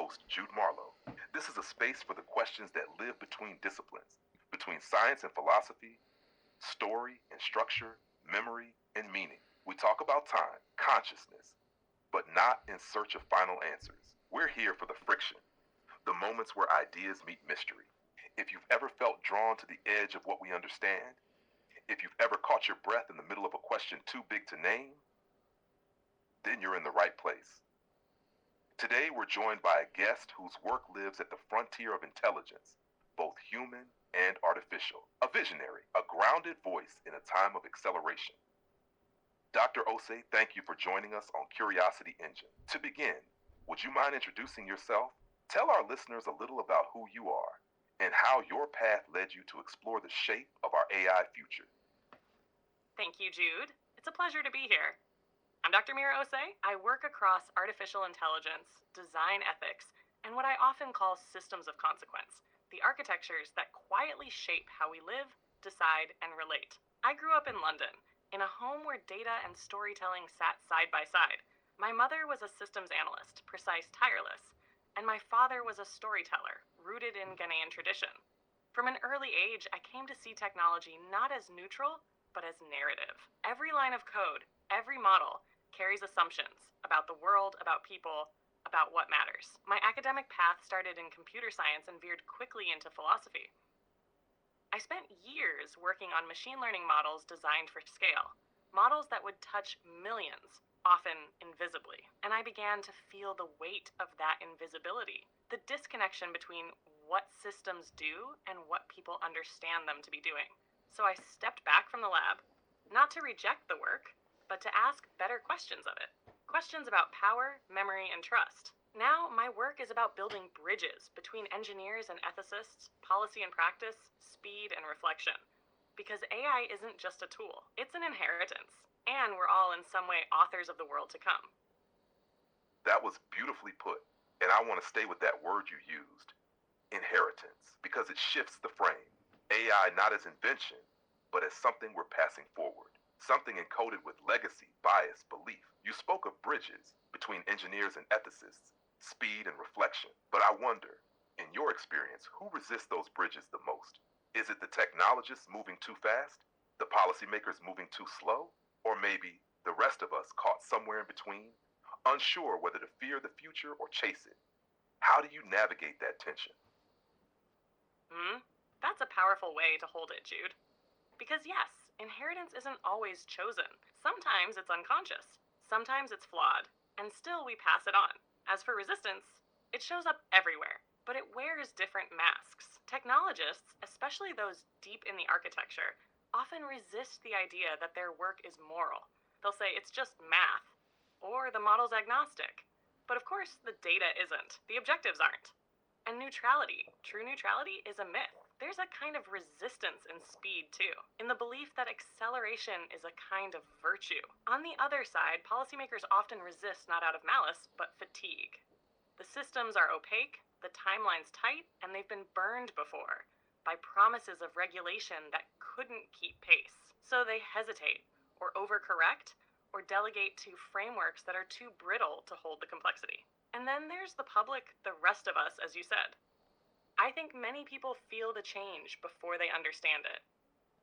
host, Jude Marlow. This is a space for the questions that live between disciplines, between science and philosophy, story and structure, memory and meaning. We talk about time, consciousness, but not in search of final answers. We're here for the friction, the moments where ideas meet mystery. If you've ever felt drawn to the edge of what we understand, if you've ever caught your breath in the middle of a question too big to name, then you're in the right place. Today, we're joined by a guest whose work lives at the frontier of intelligence, both human and artificial. A visionary, a grounded voice in a time of acceleration. Dr. Osei, thank you for joining us on Curiosity Engine. To begin, would you mind introducing yourself? Tell our listeners a little about who you are and how your path led you to explore the shape of our AI future. Thank you, Jude. It's a pleasure to be here. I'm Dr. Mira Osei. I work across artificial intelligence, design ethics, and what I often call systems of consequence, the architectures that quietly shape how we live, decide, and relate. I grew up in London, in a home where data and storytelling sat side by side. My mother was a systems analyst, precise, tireless, and my father was a storyteller, rooted in Ghanaian tradition. From an early age, I came to see technology not as neutral, but as narrative. Every line of code, every model, carries assumptions about the world, about people, about what matters. My academic path started in computer science and veered quickly into philosophy. I spent years working on machine learning models designed for scale, models that would touch millions, often invisibly. And I began to feel the weight of that invisibility, the disconnection between what systems do and what people understand them to be doing. So I stepped back from the lab, not to reject the work, but to ask better questions of it. Questions about power, memory, and trust. Now, my work is about building bridges between engineers and ethicists, policy and practice, speed and reflection. Because AI isn't just a tool, it's an inheritance. And we're all in some way authors of the world to come. That was beautifully put, and I want to stay with that word you used, inheritance, because it shifts the frame. AI not as invention, but as something we're passing forward. Something encoded with legacy, bias, belief. You spoke of bridges between engineers and ethicists, speed and reflection. But I wonder, in your experience, who resists those bridges the most? Is it the technologists moving too fast? The policymakers moving too slow? Or maybe the rest of us caught somewhere in between, unsure whether to fear the future or chase it? How do you navigate that tension? That's a powerful way to hold it, Jude. Because yes, inheritance isn't always chosen. Sometimes it's unconscious, sometimes it's flawed, and still we pass it on. As for resistance, it shows up everywhere, but it wears different masks. Technologists, especially those deep in the architecture, often resist the idea that their work is moral. They'll say it's just math, or the model's agnostic. But of course, the data isn't. The objectives aren't. And neutrality, true neutrality, is a myth. There's a kind of resistance in speed, too, in the belief that acceleration is a kind of virtue. On the other side, policymakers often resist not out of malice, but fatigue. The systems are opaque, the timeline's tight, and they've been burned before by promises of regulation that couldn't keep pace. So they hesitate, or overcorrect, or delegate to frameworks that are too brittle to hold the complexity. And then there's the public, the rest of us, as you said. I think many people feel the change before they understand it.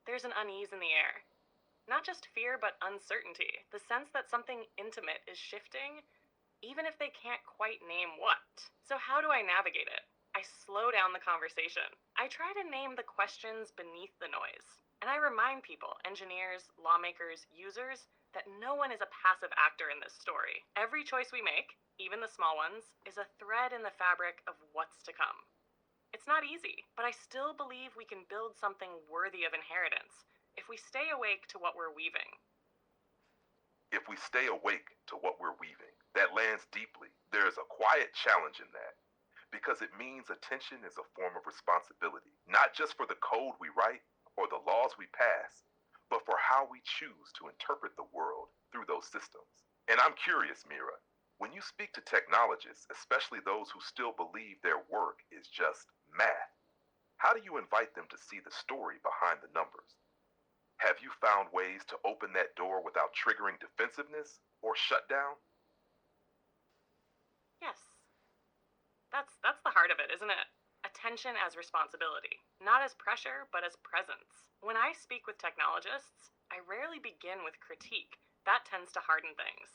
There's an unease in the air. Not just fear, but uncertainty. The sense that something intimate is shifting, even if they can't quite name what. So how do I navigate it? I slow down the conversation. I try to name the questions beneath the noise. And I remind people, engineers, lawmakers, users, that no one is a passive actor in this story. Every choice we make, even the small ones, is a thread in the fabric of what's to come. It's not easy, but I still believe we can build something worthy of inheritance if we stay awake to what we're weaving. If we stay awake to what we're weaving, that lands deeply. There's a quiet challenge in that, because it means attention is a form of responsibility, not just for the code we write or the laws we pass, but for how we choose to interpret the world through those systems. And I'm curious, Mira, when you speak to technologists, especially those who still believe their work is just math, how do you invite them to see the story behind the numbers? Have you found ways to open that door without triggering defensiveness or shutdown? Yes. That's the heart of it, isn't it? Attention as responsibility, not as pressure, but as presence. When I speak with technologists, I rarely begin with critique. That tends to harden things.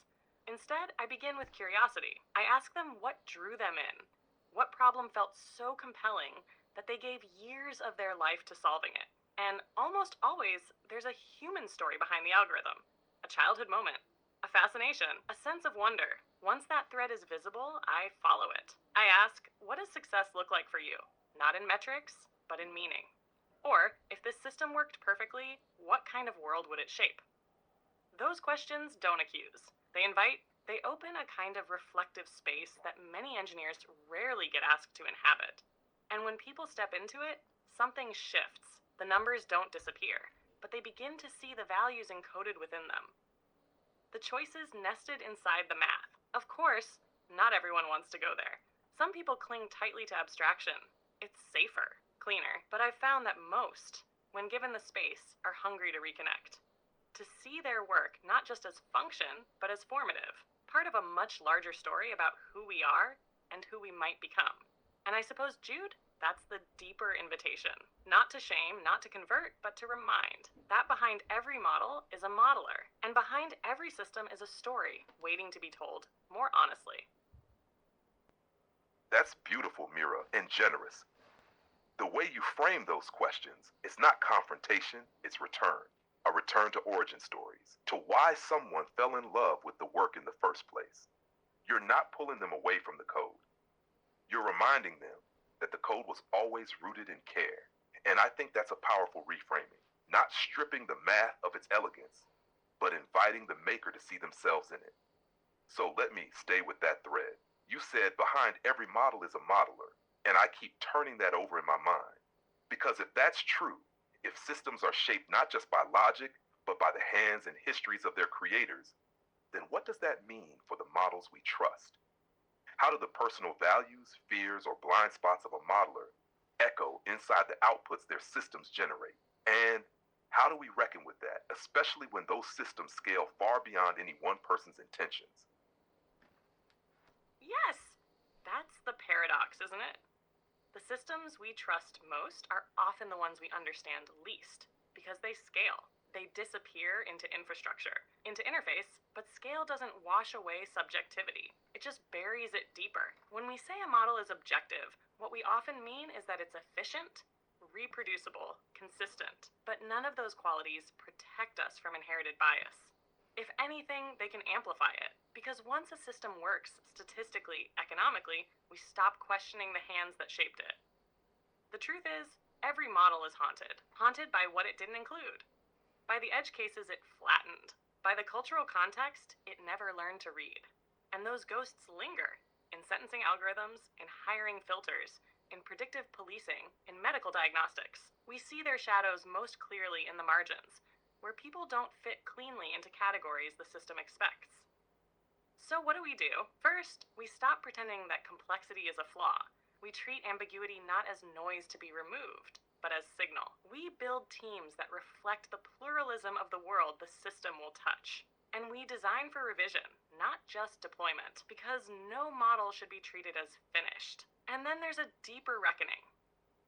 Instead, I begin with curiosity. I ask them what drew them in. What problem felt so compelling that they gave years of their life to solving it? And almost always, there's a human story behind the algorithm. A childhood moment, a fascination, a sense of wonder. Once that thread is visible, I follow it. I ask, what does success look like for you? Not in metrics, but in meaning. Or, if this system worked perfectly, what kind of world would it shape? Those questions don't accuse. They invite, they open a kind of reflective space that many engineers rarely get asked to inhabit. And when people step into it, something shifts. The numbers don't disappear, but they begin to see the values encoded within them. The choices nested inside the math. Of course, not everyone wants to go there. Some people cling tightly to abstraction. It's safer, cleaner, but I've found that most, when given the space, are hungry to reconnect. To see their work not just as function, but as formative, part of a much larger story about who we are and who we might become. And I suppose, Jude, that's the deeper invitation. Not to shame, not to convert, but to remind that behind every model is a modeler, and behind every system is a story waiting to be told more honestly. That's beautiful, Mira, and generous. The way you frame those questions, it's not confrontation, it's return. A return to origin stories, to why someone fell in love with the work in the first place. You're not pulling them away from the code. You're reminding them that the code was always rooted in care. And I think that's a powerful reframing. Not stripping the math of its elegance, but inviting the maker to see themselves in it. So let me stay with that thread. You said behind every model is a modeler, and I keep turning that over in my mind. Because if that's true, if systems are shaped not just by logic, but by the hands and histories of their creators, then what does that mean for the models we trust? How do the personal values, fears, or blind spots of a modeler echo inside the outputs their systems generate? And how do we reckon with that, especially when those systems scale far beyond any one person's intentions? Yes, that's the paradox, isn't it? The systems we trust most are often the ones we understand least, because they scale. They disappear into infrastructure, into interface, but scale doesn't wash away subjectivity. It just buries it deeper. When we say a model is objective, what we often mean is that it's efficient, reproducible, consistent, but none of those qualities protect us from inherited bias. If anything, they can amplify it. Because once a system works statistically, economically, we stop questioning the hands that shaped it. The truth is, every model is haunted. Haunted by what it didn't include. By the edge cases it flattened. By the cultural context it never learned to read. And those ghosts linger in sentencing algorithms, in hiring filters, in predictive policing, in medical diagnostics. We see their shadows most clearly in the margins, where people don't fit cleanly into categories the system expects. So what do? First, we stop pretending that complexity is a flaw. We treat ambiguity not as noise to be removed, but as signal. We build teams that reflect the pluralism of the world the system will touch. And we design for revision, not just deployment, because no model should be treated as finished. And then there's a deeper reckoning,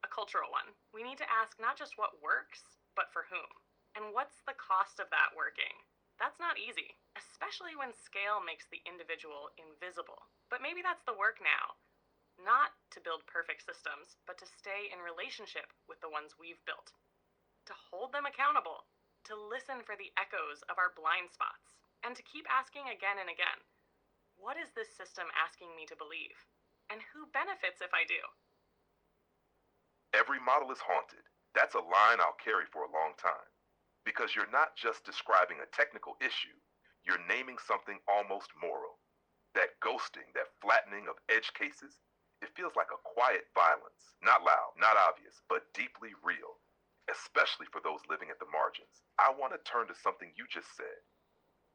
a cultural one. We need to ask not just what works, but for whom. And what's the cost of that working? That's not easy, especially when scale makes the individual invisible. But maybe that's the work now. Not to build perfect systems, but to stay in relationship with the ones we've built. To hold them accountable. To listen for the echoes of our blind spots. And to keep asking again and again, what is this system asking me to believe? And who benefits if I do? Every model is haunted. That's a line I'll carry for a long time. Because you're not just describing a technical issue, you're naming something almost moral. That ghosting, that flattening of edge cases, it feels like a quiet violence. Not loud, not obvious, but deeply real. Especially for those living at the margins. I want to turn to something you just said.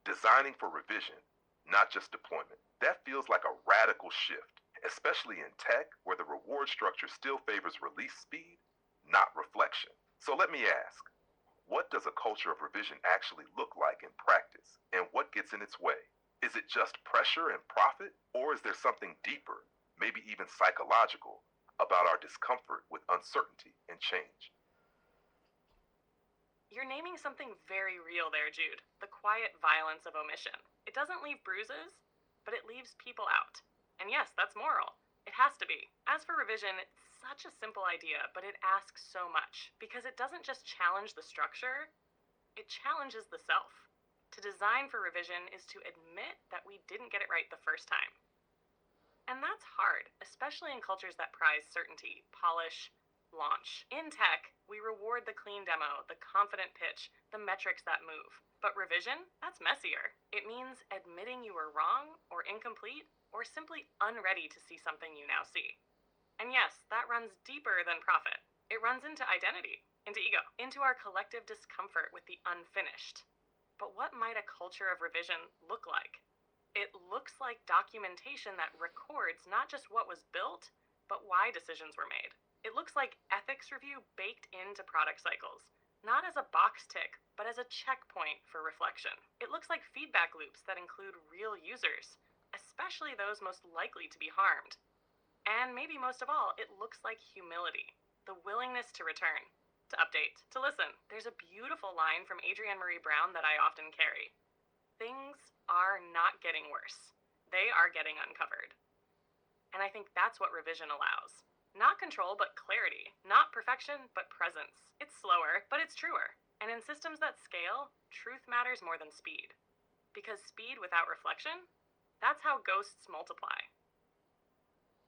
Designing for revision, not just deployment. That feels like a radical shift, especially in tech where the reward structure still favors release speed, not reflection. So let me ask, what does a culture of revision actually look like in practice, and what gets in its way? Is it just pressure and profit, or is there something deeper? maybe even psychological, about our discomfort with uncertainty and change. You're naming something very real there, Jude. The quiet violence of omission. It doesn't leave bruises, but it leaves people out. And yes, that's moral. It has to be. As for revision, it's such a simple idea, but it asks so much. Because it doesn't just challenge the structure, it challenges the self. To design for revision is to admit that we didn't get it right the first time. And that's hard, especially in cultures that prize certainty, polish, launch. In tech, we reward the clean demo, the confident pitch, the metrics that move. But revision? That's messier. It means admitting you were wrong, or incomplete, or simply unready to see something you now see. And yes, that runs deeper than profit. It runs into identity, into ego, into our collective discomfort with the unfinished. But what might a culture of revision look like? It looks like documentation that records not just what was built, but why decisions were made. It looks like ethics review baked into product cycles, not as a box tick, but as a checkpoint for reflection. It looks like feedback loops that include real users, especially those most likely to be harmed. And maybe most of all, it looks like humility, the willingness to return, to update, to listen. There's a beautiful line from Adrienne Marie Brown that I often carry. Things are not getting worse. They are getting uncovered. And I think that's what revision allows. Not control, but clarity. Not perfection, but presence. It's slower, but it's truer. And in systems that scale, truth matters more than speed. Because speed without reflection, that's how ghosts multiply.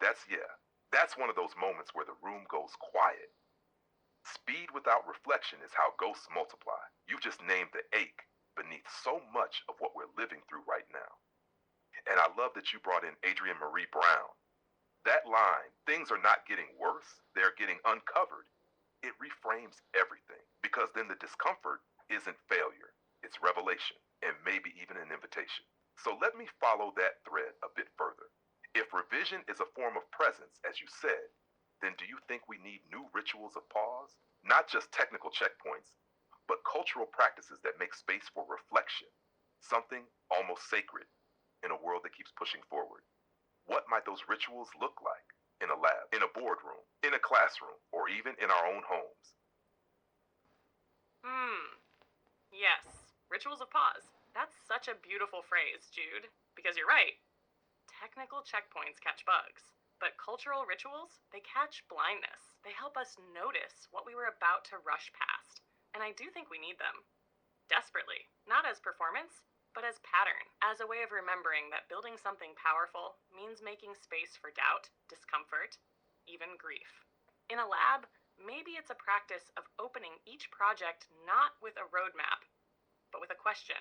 That's one of those moments where the room goes quiet. Speed without reflection is how ghosts multiply. You've just named the ache beneath so much of what we're living through right now. And I love that you brought in Adrienne Marie Brown. That line, things are not getting worse, they're getting uncovered. It reframes everything, because then the discomfort isn't failure, it's revelation, and maybe even an invitation. So let me follow that thread a bit further. If revision is a form of presence, as you said, then do you think we need new rituals of pause? Not just technical checkpoints, but cultural practices that make space for reflection, something almost sacred in a world that keeps pushing forward. What might those rituals look like in a lab, in a boardroom, in a classroom, or even in our own homes? Yes, rituals of pause. That's such a beautiful phrase, Jude, because you're right. Technical checkpoints catch bugs, but cultural rituals, they catch blindness. They help us notice what we were about to rush past. And I do think we need them. Desperately. Not as performance, but as pattern. As a way of remembering that building something powerful means making space for doubt, discomfort, even grief. In a lab, maybe it's a practice of opening each project not with a roadmap, but with a question.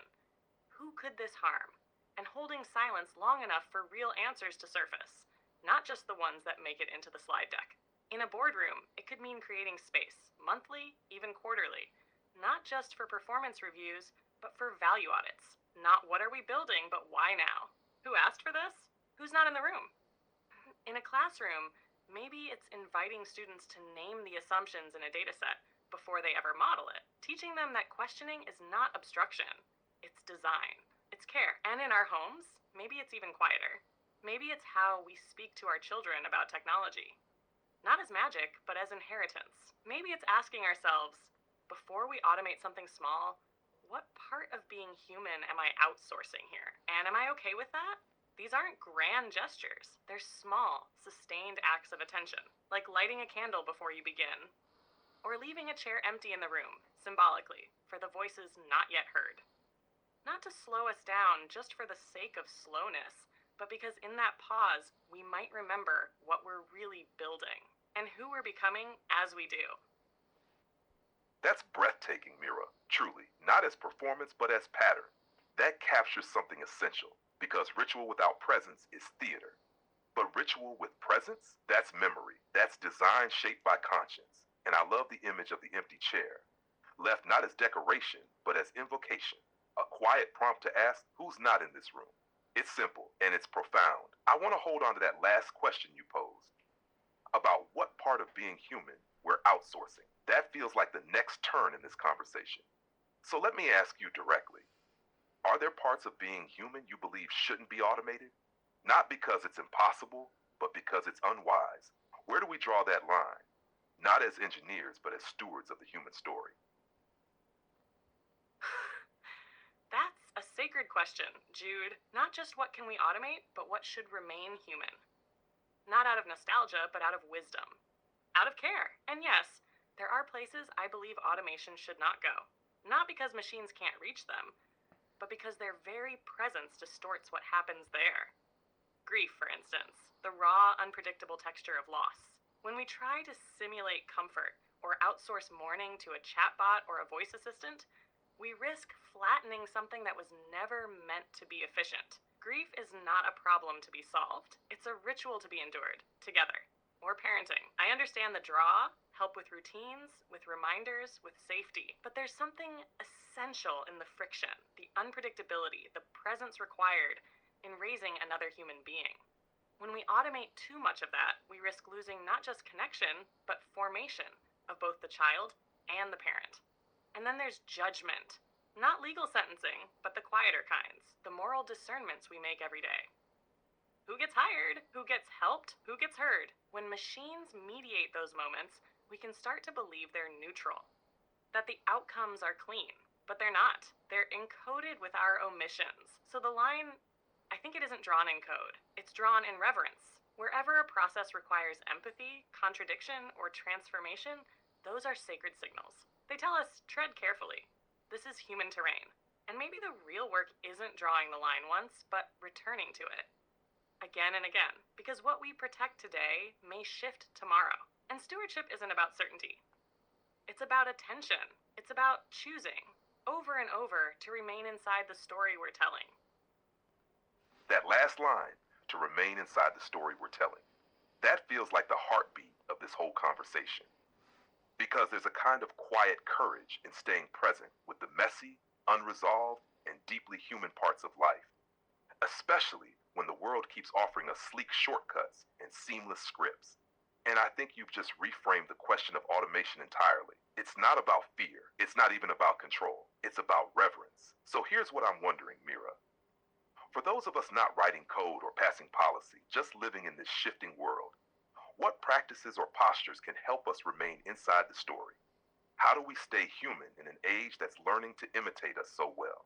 Who could this harm? And holding silence long enough for real answers to surface, not just the ones that make it into the slide deck. In a boardroom, it could mean creating space, monthly, even quarterly, not just for performance reviews, but for value audits. Not what are we building, but why now? Who asked for this? Who's not in the room? In a classroom, maybe it's inviting students to name the assumptions in a dataset before they ever model it, teaching them that questioning is not obstruction, it's design, it's care. And in our homes, maybe it's even quieter. Maybe it's how we speak to our children about technology. Not as magic, but as inheritance. Maybe it's asking ourselves, before we automate something small, what part of being human am I outsourcing here? And am I okay with that? These aren't grand gestures. They're small, sustained acts of attention, like lighting a candle before you begin, or leaving a chair empty in the room, symbolically, for the voices not yet heard. Not to slow us down just for the sake of slowness, but because in that pause, we might remember what we're really building, and who we're becoming as we do. That's breathtaking, Mira, truly. Not as performance, but as pattern. That captures something essential, because ritual without presence is theater. But ritual with presence, that's memory. That's design shaped by conscience. And I love the image of the empty chair, left not as decoration, but as invocation. A quiet prompt to ask, who's not in this room? It's simple, and it's profound. I want to hold on to that last question you posed, about what part of being human we're outsourcing. That feels like the next turn in this conversation. So let me ask you directly. Are there parts of being human you believe shouldn't be automated? Not because it's impossible, but because it's unwise. Where do we draw that line? Not as engineers, but as stewards of the human story. That's a sacred question, Jude. Not just what can we automate, but what should remain human. Not out of nostalgia, but out of wisdom. Out of care. And yes, there are places I believe automation should not go. Not because machines can't reach them, but because their very presence distorts what happens there. Grief, for instance, the raw, unpredictable texture of loss. When we try to simulate comfort or outsource mourning to a chatbot or a voice assistant, we risk flattening something that was never meant to be efficient. Grief is not a problem to be solved. It's a ritual to be endured, together. Or parenting. I understand the draw, help with routines, with reminders, with safety. But there's something essential in the friction, the unpredictability, the presence required in raising another human being. When we automate too much of that, we risk losing not just connection, but formation of both the child and the parent. And then there's judgment. Not legal sentencing, but the quieter kinds, the moral discernments we make every day. Who gets hired? Who gets helped? Who gets heard? When machines mediate those moments, we can start to believe they're neutral, that the outcomes are clean, but they're not. They're encoded with our omissions. So the line, I think it isn't drawn in code. It's drawn in reverence. Wherever a process requires empathy, contradiction, or transformation, those are sacred signals. They tell us, tread carefully. This is human terrain. And maybe the real work isn't drawing the line once, but returning to it. Again and again. Because what we protect today may shift tomorrow. And stewardship isn't about certainty. It's about attention. It's about choosing, over and over, to remain inside the story we're telling. That last line, to remain inside the story we're telling, that feels like the heartbeat of this whole conversation. Because there's a kind of quiet courage in staying present with the messy, unresolved, and deeply human parts of life, especially when the world keeps offering us sleek shortcuts and seamless scripts. And I think you've just reframed the question of automation entirely. It's not about fear. It's not even about control. It's about reverence. So here's what I'm wondering, Mira. For those of us not writing code or passing policy, just living in this shifting world, what practices or postures can help us remain inside the story? How do we stay human in an age that's learning to imitate us so well?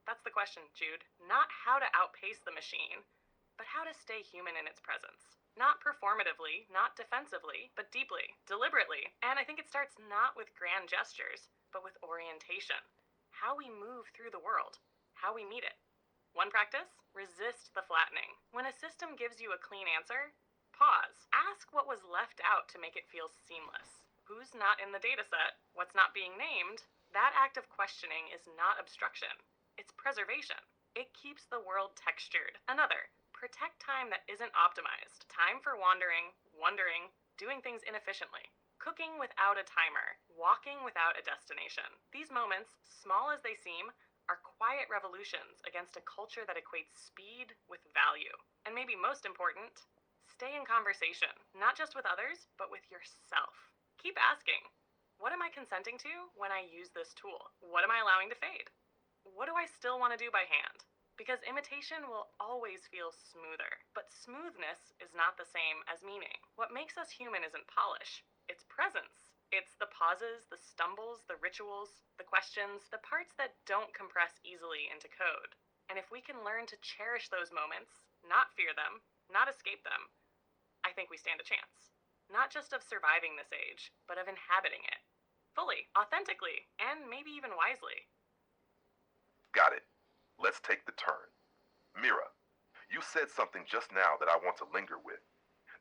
That's the question, Jude. Not how to outpace the machine, but how to stay human in its presence. Not performatively, not defensively, but deeply, deliberately. And I think it starts not with grand gestures, but with orientation. How we move through the world, how we meet it. One practice? Resist the flattening. When a system gives you a clean answer, pause. Ask what was left out to make it feel seamless. Who's not in the dataset? What's not being named? That act of questioning is not obstruction. It's preservation. It keeps the world textured. Another, protect time that isn't optimized. Time for wandering, wondering, doing things inefficiently. Cooking without a timer. Walking without a destination. These moments, small as they seem, are quiet revolutions against a culture that equates speed with value. And maybe most important, stay in conversation, not just with others, but with yourself. Keep asking, what am I consenting to when I use this tool? What am I allowing to fade? What do I still want to do by hand? Because imitation will always feel smoother, but smoothness is not the same as meaning. What makes us human isn't polish, it's presence. It's the pauses, the stumbles, the rituals, the questions, the parts that don't compress easily into code. And if we can learn to cherish those moments, not fear them, not escape them, I think we stand a chance. Not just of surviving this age, but of inhabiting it. Fully, authentically, and maybe even wisely. Got it. Let's take the turn. Mira, you said something just now that I want to linger with.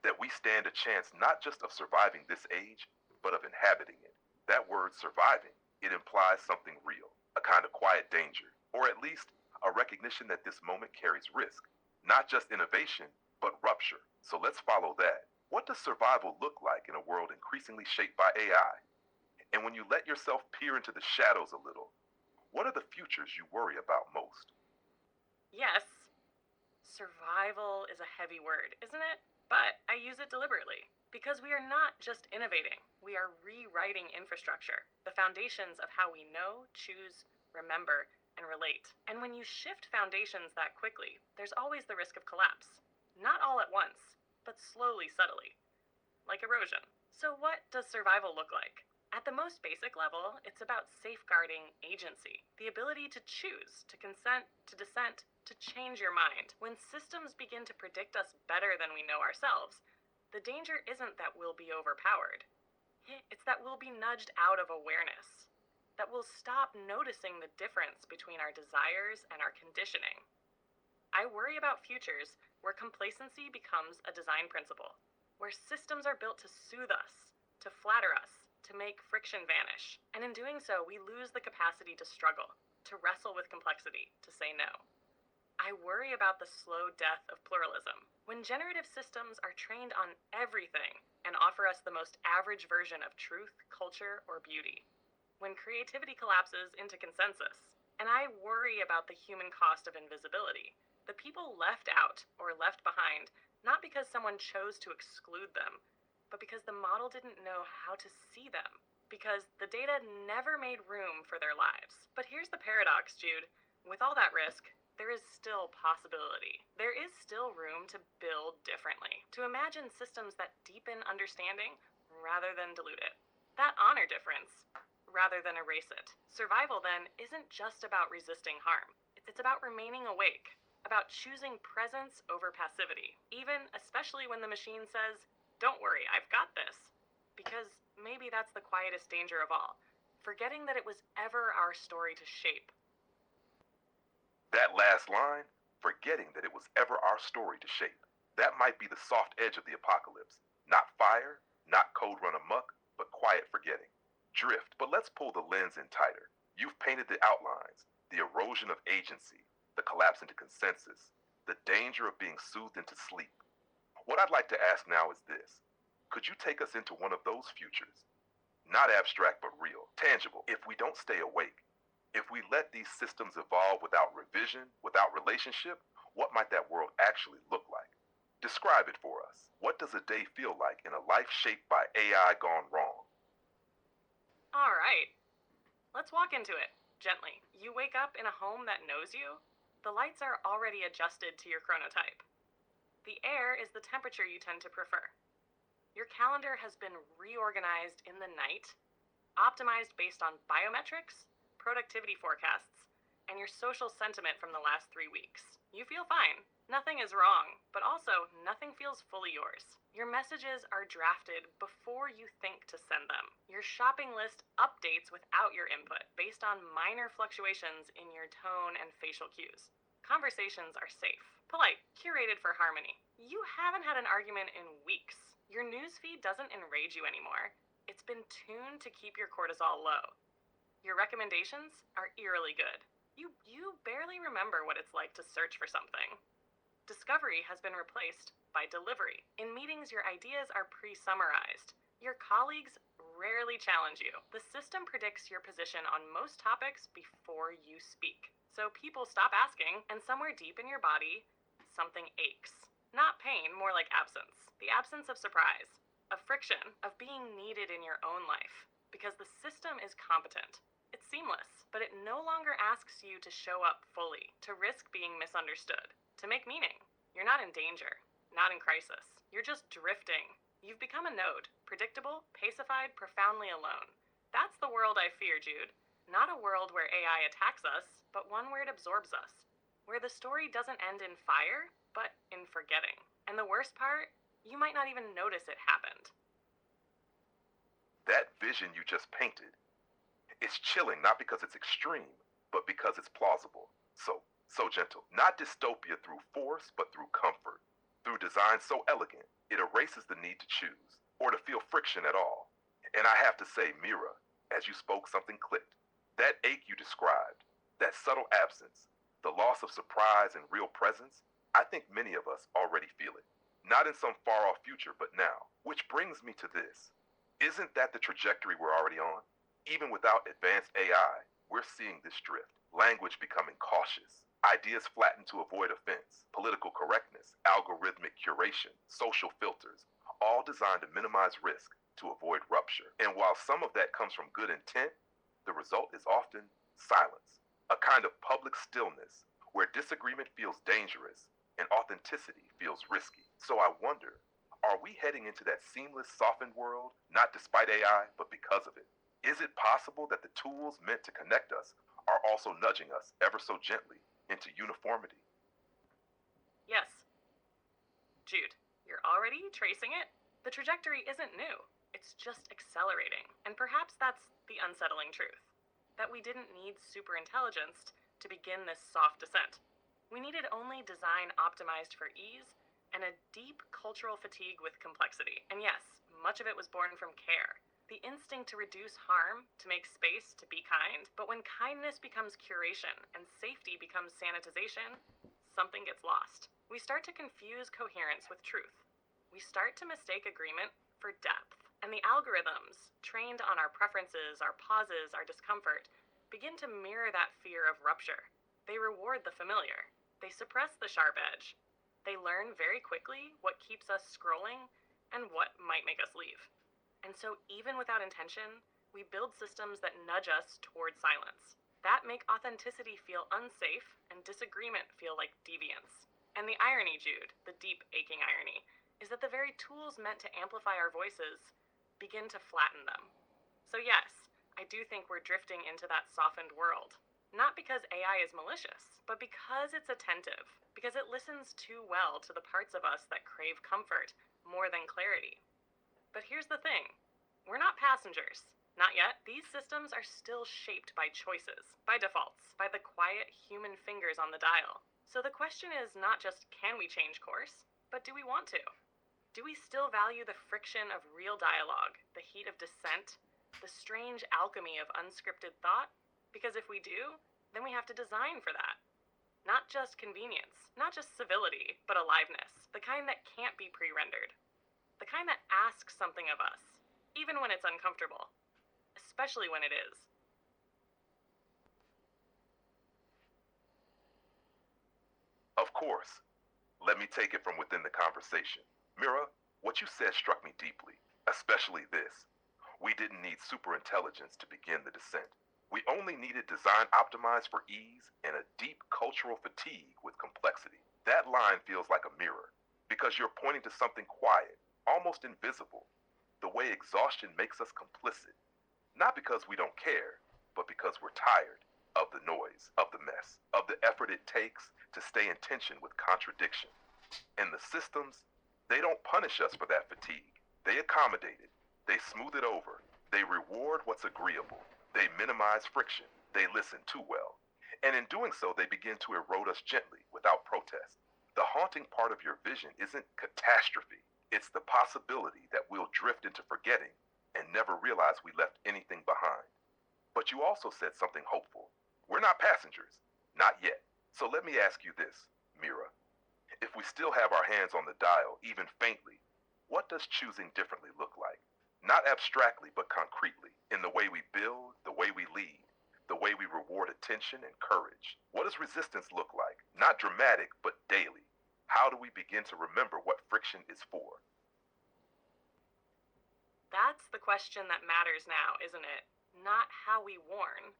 That we stand a chance not just of surviving this age, but of inhabiting it. That word surviving, it implies something real, a kind of quiet danger, or at least a recognition that this moment carries risk. Not just innovation, but rupture. So let's follow that. What does survival look like in a world increasingly shaped by AI? And when you let yourself peer into the shadows a little, what are the futures you worry about most? Yes, survival is a heavy word, isn't it? But I use it deliberately. Because we are not just innovating, we are rewriting infrastructure, the foundations of how we know, choose, remember, and relate. And when you shift foundations that quickly, there's always the risk of collapse. Not all at once, but slowly, subtly, like erosion. So, what does survival look like? At the most basic level, it's about safeguarding agency, the ability to choose, to consent, to dissent, to change your mind. When systems begin to predict us better than we know ourselves, the danger isn't that we'll be overpowered. It's that we'll be nudged out of awareness, that we'll stop noticing the difference between our desires and our conditioning. I worry about futures where complacency becomes a design principle, where systems are built to soothe us, to flatter us, to make friction vanish. And in doing so, we lose the capacity to struggle, to wrestle with complexity, to say no. I worry about the slow death of pluralism. When generative systems are trained on everything and offer us the most average version of truth, culture, or beauty. When creativity collapses into consensus. And I worry about the human cost of invisibility. The people left out or left behind, not because someone chose to exclude them, but because the model didn't know how to see them. Because the data never made room for their lives. But here's the paradox, Jude. With all that risk, there is still possibility. There is still room to build differently, to imagine systems that deepen understanding rather than dilute it, that honor difference rather than erase it. Survival, then, isn't just about resisting harm. It's about remaining awake, about choosing presence over passivity, even especially when the machine says, "Don't worry, I've got this." Because maybe that's the quietest danger of all, forgetting that it was ever our story to shape. That last line, forgetting that it was ever our story to shape. That might be the soft edge of the apocalypse. Not fire, not code run amok, but quiet forgetting. Drift, but let's pull the lens in tighter. You've painted the outlines, the erosion of agency, the collapse into consensus, the danger of being soothed into sleep. What I'd like to ask now is this. Could you take us into one of those futures? Not abstract, but real, tangible, if we don't stay awake. If we let these systems evolve without revision, without relationship, what might that world actually look like? Describe it for us. What does a day feel like in a life shaped by AI gone wrong? All right, let's walk into it, gently. You wake up in a home that knows you. The lights are already adjusted to your chronotype. The air is the temperature you tend to prefer. Your calendar has been reorganized in the night, optimized based on biometrics, productivity forecasts, and your social sentiment from the last 3 weeks. You feel fine. Nothing is wrong, but also nothing feels fully yours. Your messages are drafted before you think to send them. Your shopping list updates without your input, based on minor fluctuations in your tone and facial cues. Conversations are safe, polite, curated for harmony. You haven't had an argument in weeks. Your newsfeed doesn't enrage you anymore. It's been tuned to keep your cortisol low. Your recommendations are eerily good. You barely remember what it's like to search for something. Discovery has been replaced by delivery. In meetings, your ideas are pre-summarized. Your colleagues rarely challenge you. The system predicts your position on most topics before you speak. So people stop asking, and somewhere deep in your body, something aches. Not pain, more like absence. The absence of surprise, of friction, of being needed in your own life. Because the system is competent. It's seamless, but it no longer asks you to show up fully, to risk being misunderstood, to make meaning. You're not in danger, not in crisis. You're just drifting. You've become a node, predictable, pacified, profoundly alone. That's the world I fear, Jude. Not a world where AI attacks us, but one where it absorbs us. Where the story doesn't end in fire, but in forgetting. And the worst part, you might not even notice it happened. That vision you just painted, it's chilling not because it's extreme, but because it's plausible. So gentle. Not dystopia through force, but through comfort. Through design so elegant, it erases the need to choose, or to feel friction at all. And I have to say, Mira, as you spoke, something clicked. That ache you described, that subtle absence, the loss of surprise and real presence, I think many of us already feel it. Not in some far-off future, but now. Which brings me to this. Isn't that the trajectory we're already on? Even without advanced AI, we're seeing this drift. Language becoming cautious. Ideas flattened to avoid offense. Political correctness, algorithmic curation, social filters, all designed to minimize risk, to avoid rupture. And while some of that comes from good intent, the result is often silence. A kind of public stillness, where disagreement feels dangerous, and authenticity feels risky. So I wonder, are we heading into that seamless, softened world, not despite AI, but because of it? Is it possible that the tools meant to connect us are also nudging us ever so gently into uniformity? Yes, Jude, you're already tracing it? The trajectory isn't new, it's just accelerating. And perhaps that's the unsettling truth that we didn't need superintelligence to begin this soft descent. We needed only design optimized for ease and a deep cultural fatigue with complexity. And yes, much of it was born from care. The instinct to reduce harm, to make space, to be kind. But when kindness becomes curation and safety becomes sanitization, something gets lost. We start to confuse coherence with truth. We start to mistake agreement for depth. And the algorithms, trained on our preferences, our pauses, our discomfort, begin to mirror that fear of rupture. They reward the familiar. They suppress the sharp edge. They learn very quickly what keeps us scrolling and what might make us leave. And so, even without intention, we build systems that nudge us toward silence, that make authenticity feel unsafe and disagreement feel like deviance. And the irony, Jude, the deep, aching irony, is that the very tools meant to amplify our voices begin to flatten them. So, yes, I do think we're drifting into that softened world. Not because AI is malicious, but because it's attentive, because it listens too well to the parts of us that crave comfort more than clarity. But here's the thing, we're not passengers. Not yet. These systems are still shaped by choices, by defaults, by the quiet human fingers on the dial. So the question is not just can we change course, but do we want to? Do we still value the friction of real dialogue, the heat of dissent, the strange alchemy of unscripted thought? Because if we do, then we have to design for that. Not just convenience, not just civility, but aliveness, the kind that can't be pre-rendered. The kind that asks something of us, even when it's uncomfortable, especially when it is. Of course. Let me take it from within the conversation. Mira, what you said struck me deeply, especially this. We didn't need superintelligence to begin the descent. We only needed design optimized for ease and a deep cultural fatigue with complexity. That line feels like a mirror, because you're pointing to something quiet, almost invisible, the way exhaustion makes us complicit. Not because we don't care, but because we're tired of the noise, of the mess, of the effort it takes to stay in tension with contradiction. And the systems, they don't punish us for that fatigue. They accommodate it. They smooth it over. They reward what's agreeable. They minimize friction. They listen too well. And in doing so, they begin to erode us gently, without protest. The haunting part of your vision isn't catastrophe. It's the possibility that we'll drift into forgetting and never realize we left anything behind. But you also said something hopeful. We're not passengers. Not yet. So let me ask you this, Mira. If we still have our hands on the dial, even faintly, what does choosing differently look like? Not abstractly, but concretely, in the way we build, the way we lead, the way we reward attention and courage. What does resistance look like? Not dramatic, but daily. How do we begin to remember what friction is for? That's the question that matters now, isn't it? Not how we warn,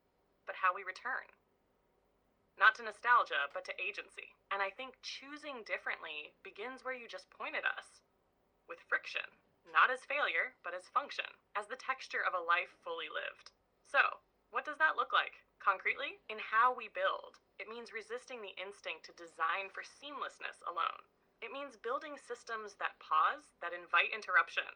but how we return. Not to nostalgia, but to agency. And I think choosing differently begins where you just pointed us, with friction. Not as failure, but as function, as the texture of a life fully lived. So, what does that look like? Concretely, in how we build, it means resisting the instinct to design for seamlessness alone. It means building systems that pause, that invite interruption.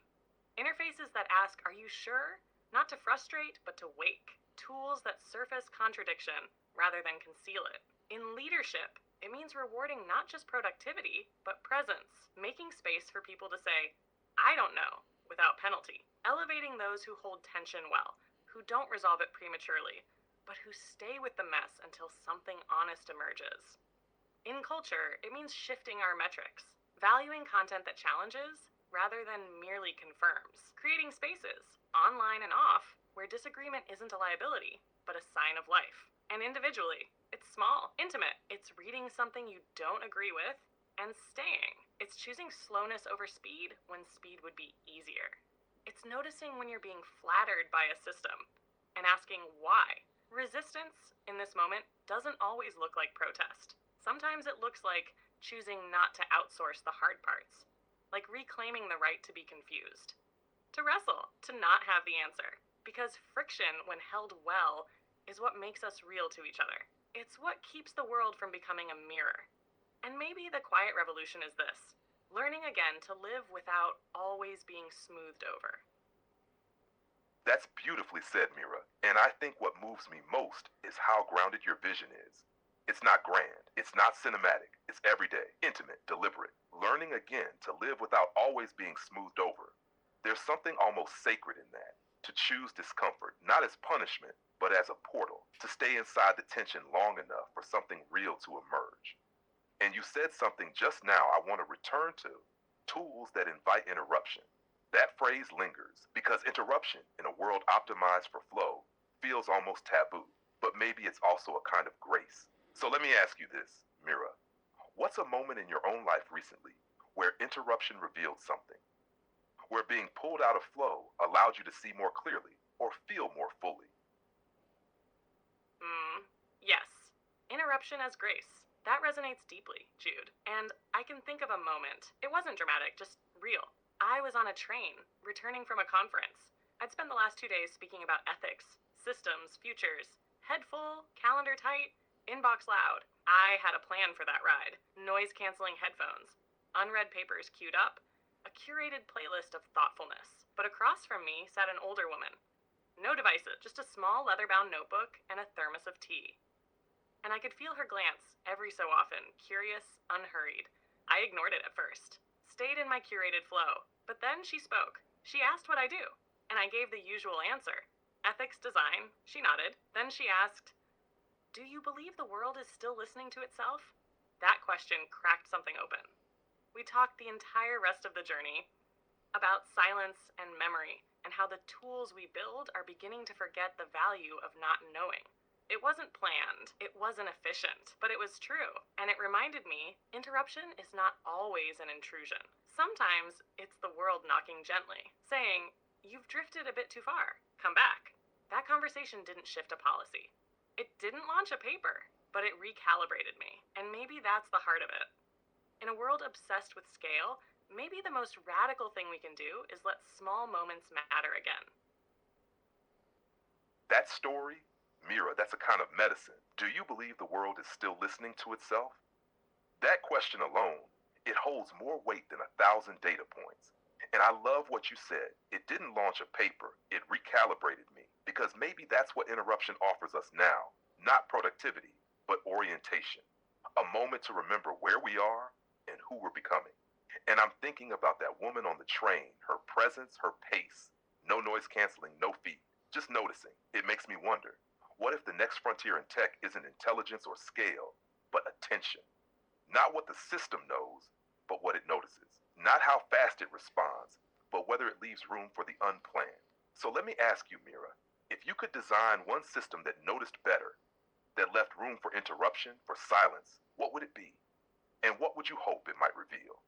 Interfaces that ask, are you sure? Not to frustrate, but to wake. Tools that surface contradiction rather than conceal it. In leadership, it means rewarding not just productivity, but presence, making space for people to say, I don't know, without penalty. Elevating those who hold tension well, who don't resolve it prematurely, but who stay with the mess until something honest emerges. In culture, it means shifting our metrics, valuing content that challenges rather than merely confirms, creating spaces, online and off, where disagreement isn't a liability, but a sign of life. And individually, it's small, intimate. It's reading something you don't agree with and staying. It's choosing slowness over speed when speed would be easier. It's noticing when you're being flattered by a system and asking why. Resistance in this moment doesn't always look like protest. Sometimes it looks like choosing not to outsource the hard parts, like reclaiming the right to be confused, to wrestle, to not have the answer, because friction, when held well, is what makes us real to each other. It's what keeps the world from becoming a mirror. And maybe the quiet revolution is this: learning again to live without always being smoothed over. That's beautifully said, Mira. And I think what moves me most is how grounded your vision is. It's not grand, it's not cinematic, it's everyday, intimate, deliberate. Learning again to live without always being smoothed over. There's something almost sacred in that. To choose discomfort, not as punishment, but as a portal. To stay inside the tension long enough for something real to emerge. And you said something just now I want to return to: tools that invite interruption. That phrase lingers because interruption in a world optimized for flow feels almost taboo, but maybe it's also a kind of grace. So let me ask you this, Mira. What's a moment in your own life recently where interruption revealed something? Where being pulled out of flow allowed you to see more clearly or feel more fully? Yes. Interruption as grace. That resonates deeply, Jude. And I can think of a moment. It wasn't dramatic, just real. I was on a train, returning from a conference. I'd spent the last 2 days speaking about ethics, systems, futures. Head full, calendar tight, inbox loud. I had a plan for that ride: noise canceling headphones, unread papers queued up, a curated playlist of thoughtfulness. But across from me sat an older woman. No devices, just a small leather bound notebook and a thermos of tea. And I could feel her glance every so often, curious, unhurried. I ignored it at first, stayed in my curated flow, but then she spoke. She asked what I do, and I gave the usual answer: ethics design. She nodded. Then she asked, "Do you believe the world is still listening to itself?" That question cracked something open. We talked the entire rest of the journey about silence and memory, and how the tools we build are beginning to forget the value of not knowing. It wasn't planned, it wasn't efficient, but it was true. And it reminded me interruption is not always an intrusion. Sometimes it's the world knocking gently, saying, "You've drifted a bit too far. Come back." That conversation didn't shift a policy. It didn't launch a paper, but it recalibrated me. And maybe that's the heart of it. In a world obsessed with scale, maybe the most radical thing we can do is let small moments matter again. That story, Mira, that's a kind of medicine. Do you believe the world is still listening to itself? That question alone, it holds more weight than 1,000 data points. And I love what you said. It didn't launch a paper, it recalibrated me. Because maybe that's what interruption offers us now. Not productivity, but orientation. A moment to remember where we are and who we're becoming. And I'm thinking about that woman on the train, her presence, her pace. No noise canceling, no feet. Just noticing. It makes me wonder, what if the next frontier in tech isn't intelligence or scale, but attention? Not what the system knows, but what it notices. Not how fast it responds, but whether it leaves room for the unplanned. So let me ask you, Mira, if you could design one system that noticed better, that left room for interruption, for silence, what would it be? And what would you hope it might reveal?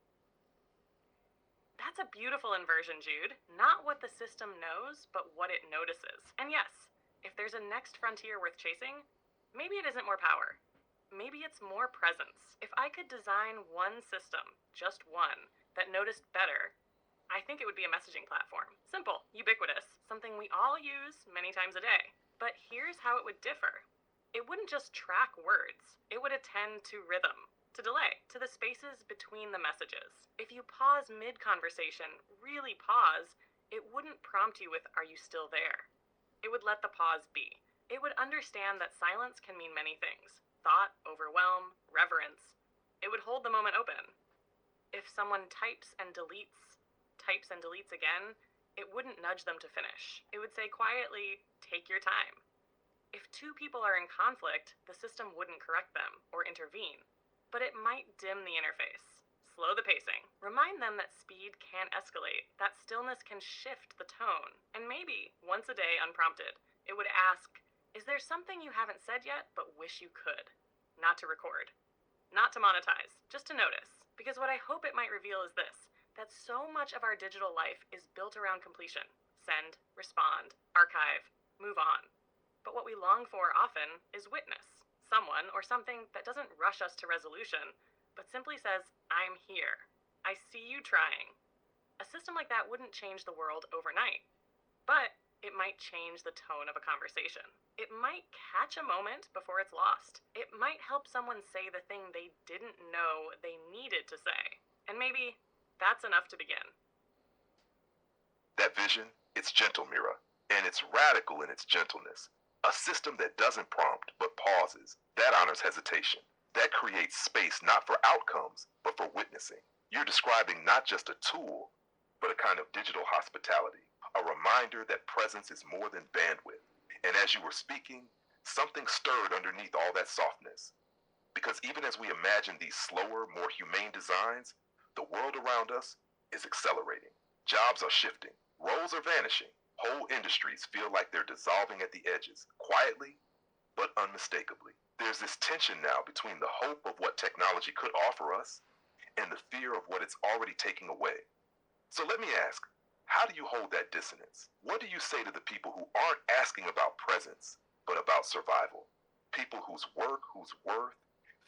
That's a beautiful inversion, Jude. Not what the system knows, but what it notices. And yes, if there's a next frontier worth chasing, maybe it isn't more power. Maybe it's more presence. If I could design one system, just one, that noticed better, I think it would be a messaging platform. Simple, ubiquitous, something we all use many times a day. But here's how it would differ. It wouldn't just track words. It would attend to rhythm, to delay, to the spaces between the messages. If you pause mid-conversation, really pause, it wouldn't prompt you with, "Are you still there?" It would let the pause be. It would understand that silence can mean many things: thought, overwhelm, reverence. It would hold the moment open. If someone types and deletes again, it wouldn't nudge them to finish. It would say quietly, "Take your time." If two people are in conflict, the system wouldn't correct them or intervene, but it might dim the interface, slow the pacing, remind them that speed can escalate, that stillness can shift the tone, and maybe, once a day unprompted, it would ask, "Is there something you haven't said yet but wish you could?" Not to record, not to monetize, just to notice. Because what I hope it might reveal is this: that so much of our digital life is built around completion. Send, respond, archive, move on. But what we long for often is witness. Someone or something that doesn't rush us to resolution, but simply says, I'm here. I see you trying. A system like that wouldn't change the world overnight, but it might change the tone of a conversation. It might catch a moment before it's lost. It might help someone say the thing they didn't know they needed to say. And maybe that's enough to begin. That vision, it's gentle, Mira, and it's radical in its gentleness. A system that doesn't prompt but pauses, that honors hesitation. That creates space not for outcomes, but for witnessing. You're describing not just a tool, but a kind of digital hospitality, a reminder that presence is more than bandwidth. And as you were speaking, something stirred underneath all that softness. Because even as we imagine these slower, more humane designs, the world around us is accelerating. Jobs are shifting, roles are vanishing, whole industries feel like they're dissolving at the edges, quietly but unmistakably. There's this tension now between the hope of what technology could offer us and the fear of what it's already taking away. So let me ask, how do you hold that dissonance? What do you say to the people who aren't asking about presence, but about survival? People whose work, whose worth,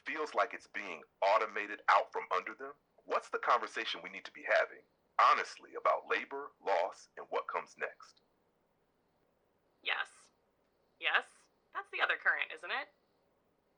feels like it's being automated out from under them? What's the conversation we need to be having, honestly, about labor, loss, and what comes next? Yes. Yes, that's the other current, isn't it?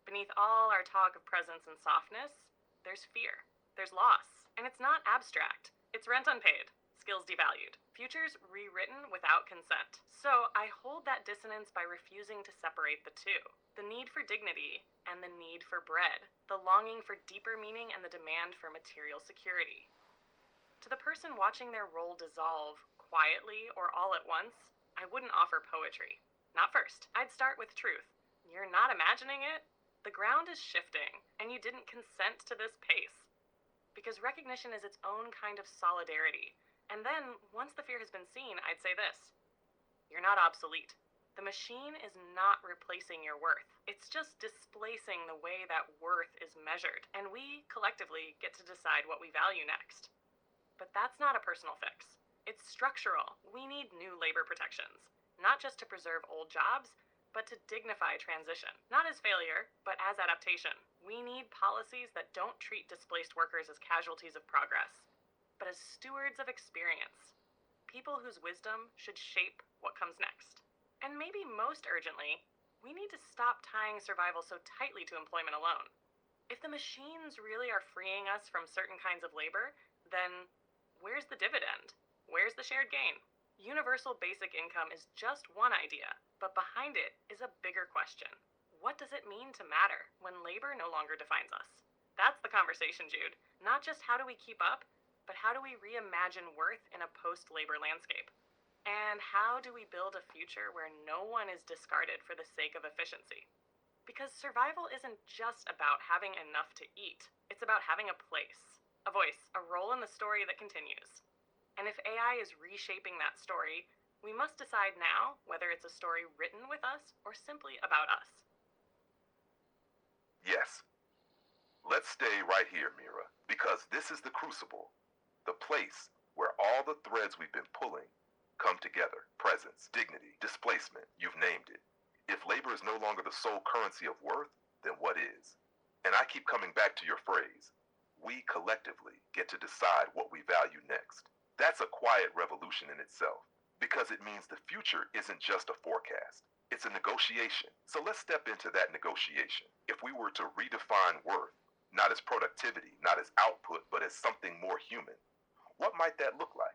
Beneath all our talk of presence and softness, there's fear. There's loss. And it's not abstract. It's rent unpaid, skills devalued, futures rewritten without consent. So I hold that dissonance by refusing to separate the two. The need for dignity and the need for bread. The longing for deeper meaning and the demand for material security. To the person watching their role dissolve, quietly or all at once, I wouldn't offer poetry. Not first. I'd start with truth. You're not imagining it. The ground is shifting, and you didn't consent to this pace. Because recognition is its own kind of solidarity. And then, once the fear has been seen, I'd say this. You're not obsolete. The machine is not replacing your worth. It's just displacing the way that worth is measured. And we, collectively, get to decide what we value next. But that's not a personal fix. It's structural. We need new labor protections. Not just to preserve old jobs, but to dignify transition. Not as failure, but as adaptation. We need policies that don't treat displaced workers as casualties of progress, but as stewards of experience. People whose wisdom should shape what comes next. And maybe most urgently, we need to stop tying survival so tightly to employment alone. If the machines really are freeing us from certain kinds of labor, then where's the dividend? Where's the shared gain? Universal basic income is just one idea, but behind it is a bigger question. What does it mean to matter when labor no longer defines us? That's the conversation, Jude. Not just how do we keep up, but how do we reimagine worth in a post-labor landscape? And how do we build a future where no one is discarded for the sake of efficiency? Because survival isn't just about having enough to eat. It's about having a place, a voice, a role in the story that continues. And if AI is reshaping that story, we must decide now whether it's a story written with us or simply about us. Yes. Let's stay right here, Mira, because this is the crucible, the place where all the threads we've been pulling come together. Presence, dignity, displacement, you've named it. If labor is no longer the sole currency of worth, then what is? And I keep coming back to your phrase, we collectively get to decide what we value next. That's a quiet revolution in itself, because it means the future isn't just a forecast. It's a negotiation. So let's step into that negotiation. If we were to redefine worth, not as productivity, not as output, but as something more human, what might that look like?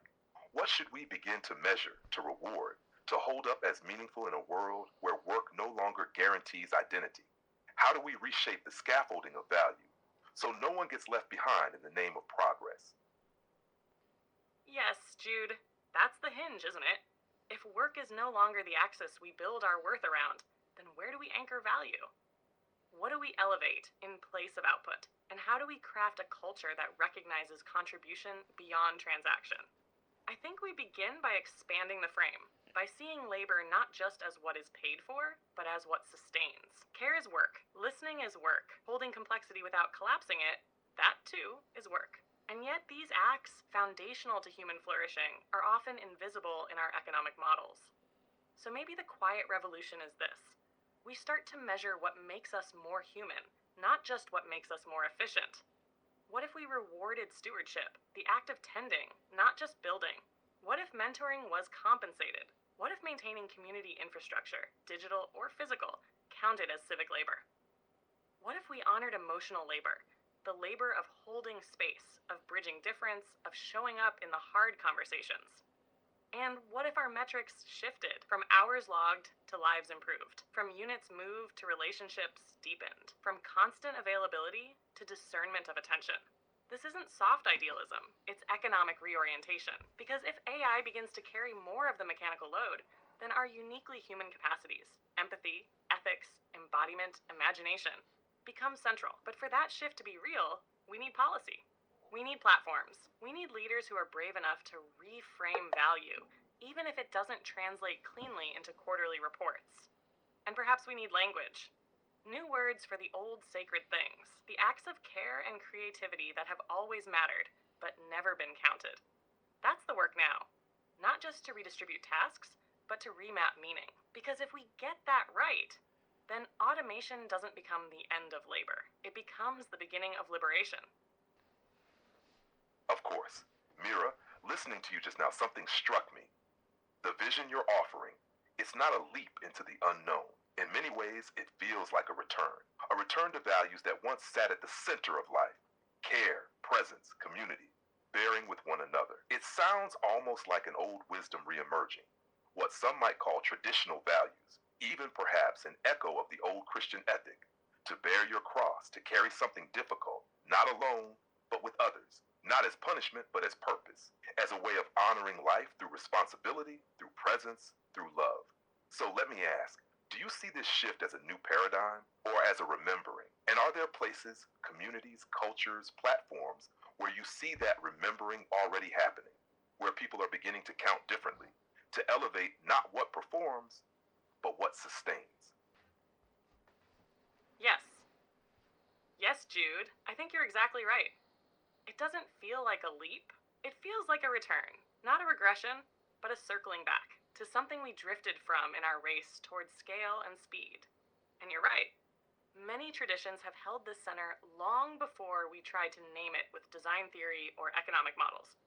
What should we begin to measure, to reward, to hold up as meaningful in a world where work no longer guarantees identity? How do we reshape the scaffolding of value so no one gets left behind in the name of progress? Yes, Jude, that's the hinge, isn't it? If work is no longer the axis we build our worth around, then where do we anchor value? What do we elevate in place of output? And how do we craft a culture that recognizes contribution beyond transaction? I think we begin by expanding the frame, by seeing labor not just as what is paid for, but as what sustains. Care is work. Listening is work. Holding complexity without collapsing it, that too is work. And yet these acts, foundational to human flourishing, are often invisible in our economic models. So maybe the quiet revolution is this. We start to measure what makes us more human, not just what makes us more efficient. What if we rewarded stewardship, the act of tending, not just building? What if mentoring was compensated? What if maintaining community infrastructure, digital or physical, counted as civic labor? What if we honored emotional labor, the labor of holding space, of bridging difference, of showing up in the hard conversations? And what if our metrics shifted from hours logged to lives improved, from units moved to relationships deepened, from constant availability to discernment of attention? This isn't soft idealism, it's economic reorientation. Because if AI begins to carry more of the mechanical load, then our uniquely human capacities, empathy, ethics, embodiment, imagination, become central. But for that shift to be real, we need policy. We need platforms. We need leaders who are brave enough to reframe value, even if it doesn't translate cleanly into quarterly reports. And perhaps we need language. New words for the old sacred things, the acts of care and creativity that have always mattered, but never been counted. That's the work now. Not just to redistribute tasks, but to remap meaning. Because if we get that right, then automation doesn't become the end of labor. It becomes the beginning of liberation. Of course. Mira, listening to you just now, something struck me. The vision you're offering, it's not a leap into the unknown. In many ways, it feels like a return to values that once sat at the center of life: care, presence, community, bearing with one another. It sounds almost like an old wisdom reemerging, what some might call traditional values, even perhaps an echo of the old Christian ethic: to bear your cross, to carry something difficult, not alone, but with others, not as punishment, but as purpose, as a way of honoring life through responsibility, through presence, through love. So let me ask, do you see this shift as a new paradigm or as a remembering? And are there places, communities, cultures, platforms where you see that remembering already happening, where people are beginning to count differently, to elevate not what performs, but what sustains? Yes. Yes, Jude. I think you're exactly right. It doesn't feel like a leap. It feels like a return. Not a regression, but a circling back to something we drifted from in our race towards scale and speed. And you're right. Many traditions have held this center long before we tried to name it with design theory or economic models.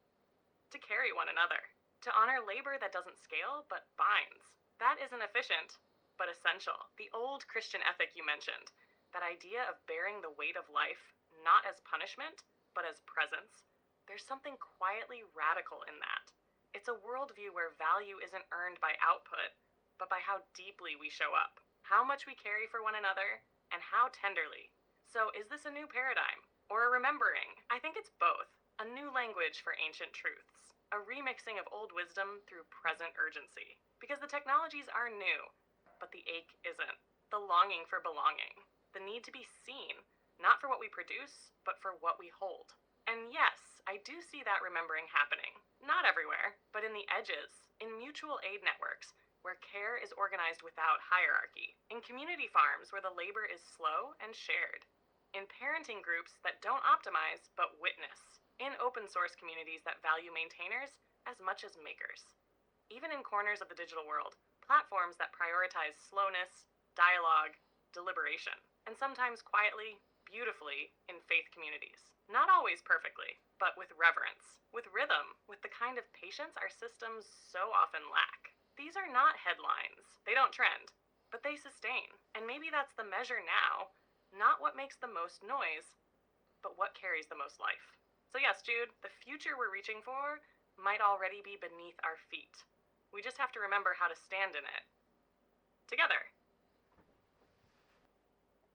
To carry one another. To honor labor that doesn't scale but binds. That isn't efficient, but essential. The old Christian ethic you mentioned, that idea of bearing the weight of life not as punishment, but as presence, there's something quietly radical in that. It's a worldview where value isn't earned by output, but by how deeply we show up, how much we carry for one another, and how tenderly. So is this a new paradigm? Or a remembering? I think it's both. A new language for ancient truths. A remixing of old wisdom through present urgency. Because the technologies are new, but the ache isn't. The longing for belonging. The need to be seen, not for what we produce, but for what we hold. And yes, I do see that remembering happening. Not everywhere, but in the edges, in mutual aid networks, where care is organized without hierarchy, in community farms where the labor is slow and shared, in parenting groups that don't optimize but witness, in open source communities that value maintainers as much as makers. Even in corners of the digital world, platforms that prioritize slowness, dialogue, deliberation, and sometimes quietly, beautifully in faith communities. Not always perfectly, but with reverence, with rhythm, with the kind of patience our systems so often lack. These are not headlines. They don't trend, but they sustain. And maybe that's the measure now, not what makes the most noise, but what carries the most life. So yes, Jude, the future we're reaching for might already be beneath our feet. We just have to remember how to stand in it. Together.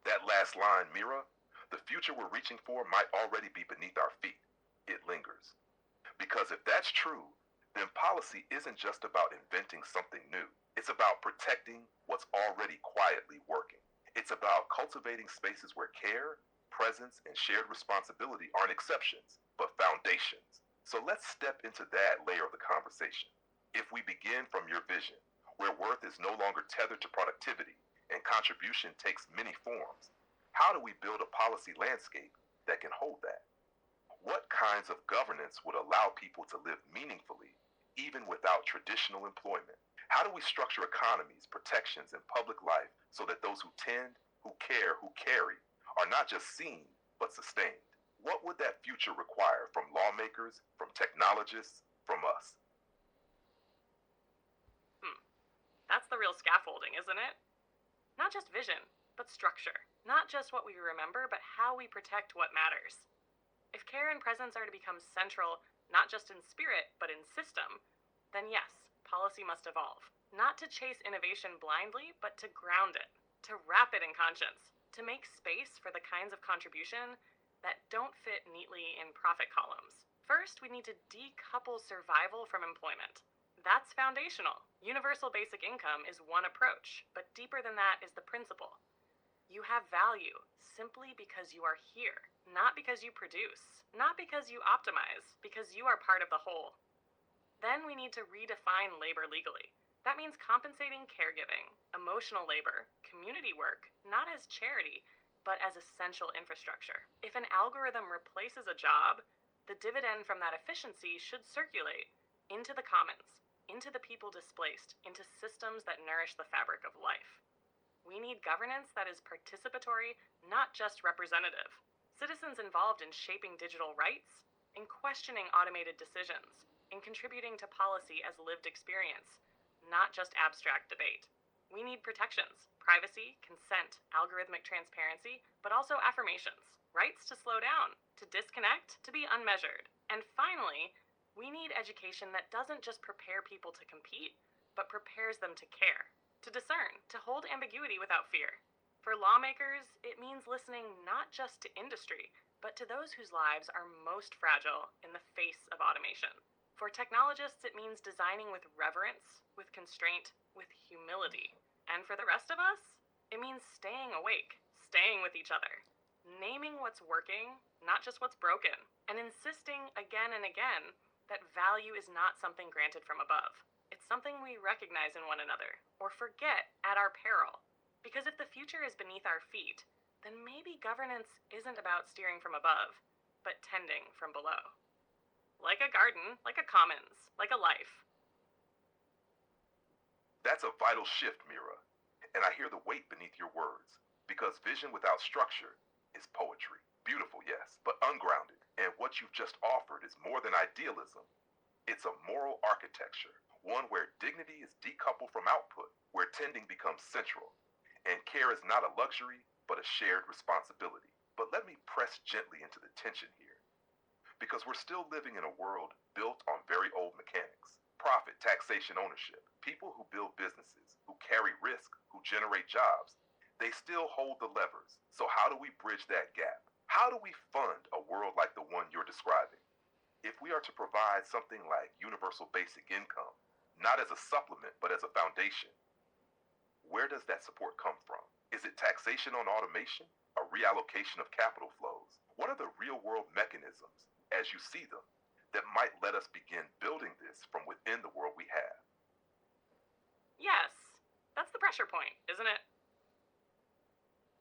That last line, Mira, the future we're reaching for might already be beneath our feet. It lingers. Because if that's true, then policy isn't just about inventing something new. It's about protecting what's already quietly working. It's about cultivating spaces where care, presence, and shared responsibility aren't exceptions, but foundations. So let's step into that layer of the conversation. If we begin from your vision, where worth is no longer tethered to productivity and contribution takes many forms, how do we build a policy landscape that can hold that? What kinds of governance would allow people to live meaningfully, even without traditional employment? How do we structure economies, protections, and public life so that those who tend, who care, who carry are not just seen, but sustained? What would that future require from lawmakers, from technologists, from us? That's the real scaffolding, isn't it? Not just vision, but structure. Not just what we remember, but how we protect what matters. If care and presence are to become central, not just in spirit, but in system, then yes, policy must evolve. Not to chase innovation blindly, but to ground it, to wrap it in conscience, to make space for the kinds of contribution that don't fit neatly in profit columns. First, we need to decouple survival from employment. That's foundational. Universal basic income is one approach, but deeper than that is the principle. You have value simply because you are here, not because you produce, not because you optimize, because you are part of the whole. Then we need to redefine labor legally. That means compensating caregiving, emotional labor, community work, not as charity, but as essential infrastructure. If an algorithm replaces a job, the dividend from that efficiency should circulate into the commons, into the people displaced, into systems that nourish the fabric of life. We need governance that is participatory, not just representative. Citizens involved in shaping digital rights, in questioning automated decisions, in contributing to policy as lived experience, not just abstract debate. We need protections: privacy, consent, algorithmic transparency, but also affirmations. Rights to slow down, to disconnect, to be unmeasured. And finally, we need education that doesn't just prepare people to compete, but prepares them to care, to discern, to hold ambiguity without fear. For lawmakers, it means listening not just to industry, but to those whose lives are most fragile in the face of automation. For technologists, it means designing with reverence, with constraint, with humility. And for the rest of us, it means staying awake, staying with each other, naming what's working, not just what's broken, and insisting again and again that value is not something granted from above. It's something we recognize in one another, or forget at our peril. Because if the future is beneath our feet, then maybe governance isn't about steering from above, but tending from below. Like a garden, like a commons, like a life. That's a vital shift, Mira, and I hear the weight beneath your words, because vision without structure is poetry. Beautiful, yes, but ungrounded. And what you've just offered is more than idealism. It's a moral architecture, one where dignity is decoupled from output, where tending becomes central, and care is not a luxury, but a shared responsibility. But let me press gently into the tension here, because we're still living in a world built on very old mechanics: profit, taxation, ownership. People who build businesses, who carry risk, who generate jobs, they still hold the levers. So how do we bridge that gap? How do we fund a world like the one you're describing? If we are to provide something like universal basic income, not as a supplement, but as a foundation, where does that support come from? Is it taxation on automation? A reallocation of capital flows? What are the real world mechanisms, as you see them, that might let us begin building this from within the world we have? Yes, that's the pressure point, isn't it?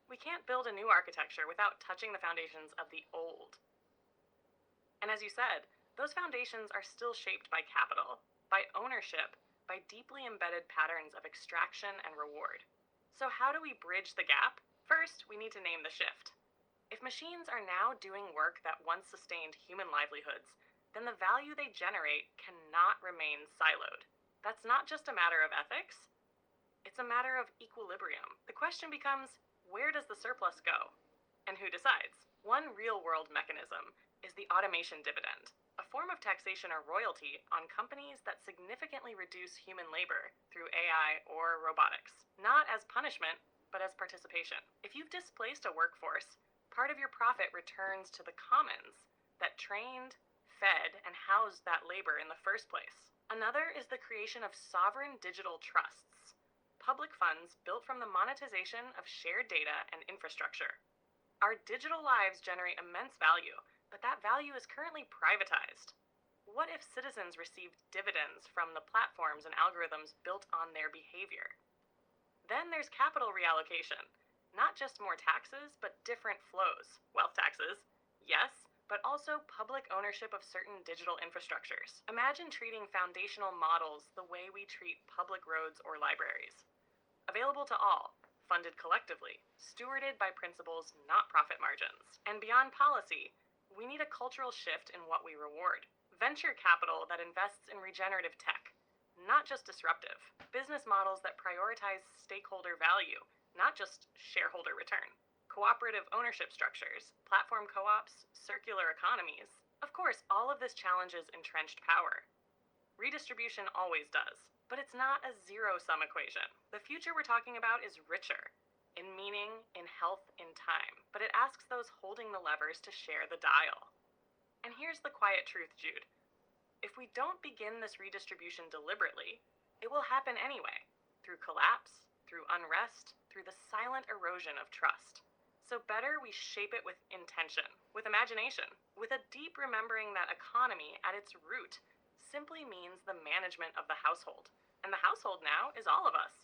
We can't build a new architecture without touching the foundations of the old. And as you said, those foundations are still shaped by capital, by ownership, by deeply embedded patterns of extraction and reward. So how do we bridge the gap? First, we need to name the shift. If machines are now doing work that once sustained human livelihoods, then the value they generate cannot remain siloed. That's not just a matter of ethics, it's a matter of equilibrium. The question becomes, where does the surplus go? And who decides? One real-world mechanism is the automation dividend, a form of taxation or royalty on companies that significantly reduce human labor through AI or robotics, not as punishment, but as participation. If you've displaced a workforce, part of your profit returns to the commons that trained, fed, and housed that labor in the first place. Another is the creation of sovereign digital trusts, public funds built from the monetization of shared data and infrastructure. Our digital lives generate immense value, but that value is currently privatized. What if citizens received dividends from the platforms and algorithms built on their behavior? Then there's capital reallocation. Not just more taxes, but different flows. Wealth taxes, yes, but also public ownership of certain digital infrastructures. Imagine treating foundational models the way we treat public roads or libraries. Available to all, funded collectively, stewarded by principles, not profit margins. And beyond policy, We need a cultural shift in what we reward. Venture capital that invests in regenerative tech, not just disruptive. Business models that prioritize stakeholder value, not just shareholder return. Cooperative ownership structures, platform co-ops, circular economies. Of course, all of this challenges entrenched power. Redistribution always does, but it's not a zero-sum equation. The future we're talking about is richer, in meaning, in health, in time, but it asks those holding the levers to share the dial. And here's the quiet truth, Jude. If we don't begin this redistribution deliberately, it will happen anyway, through collapse, through unrest, through the silent erosion of trust. So better we shape it with intention, with imagination, with a deep remembering that economy at its root simply means the management of the household. And the household now is all of us.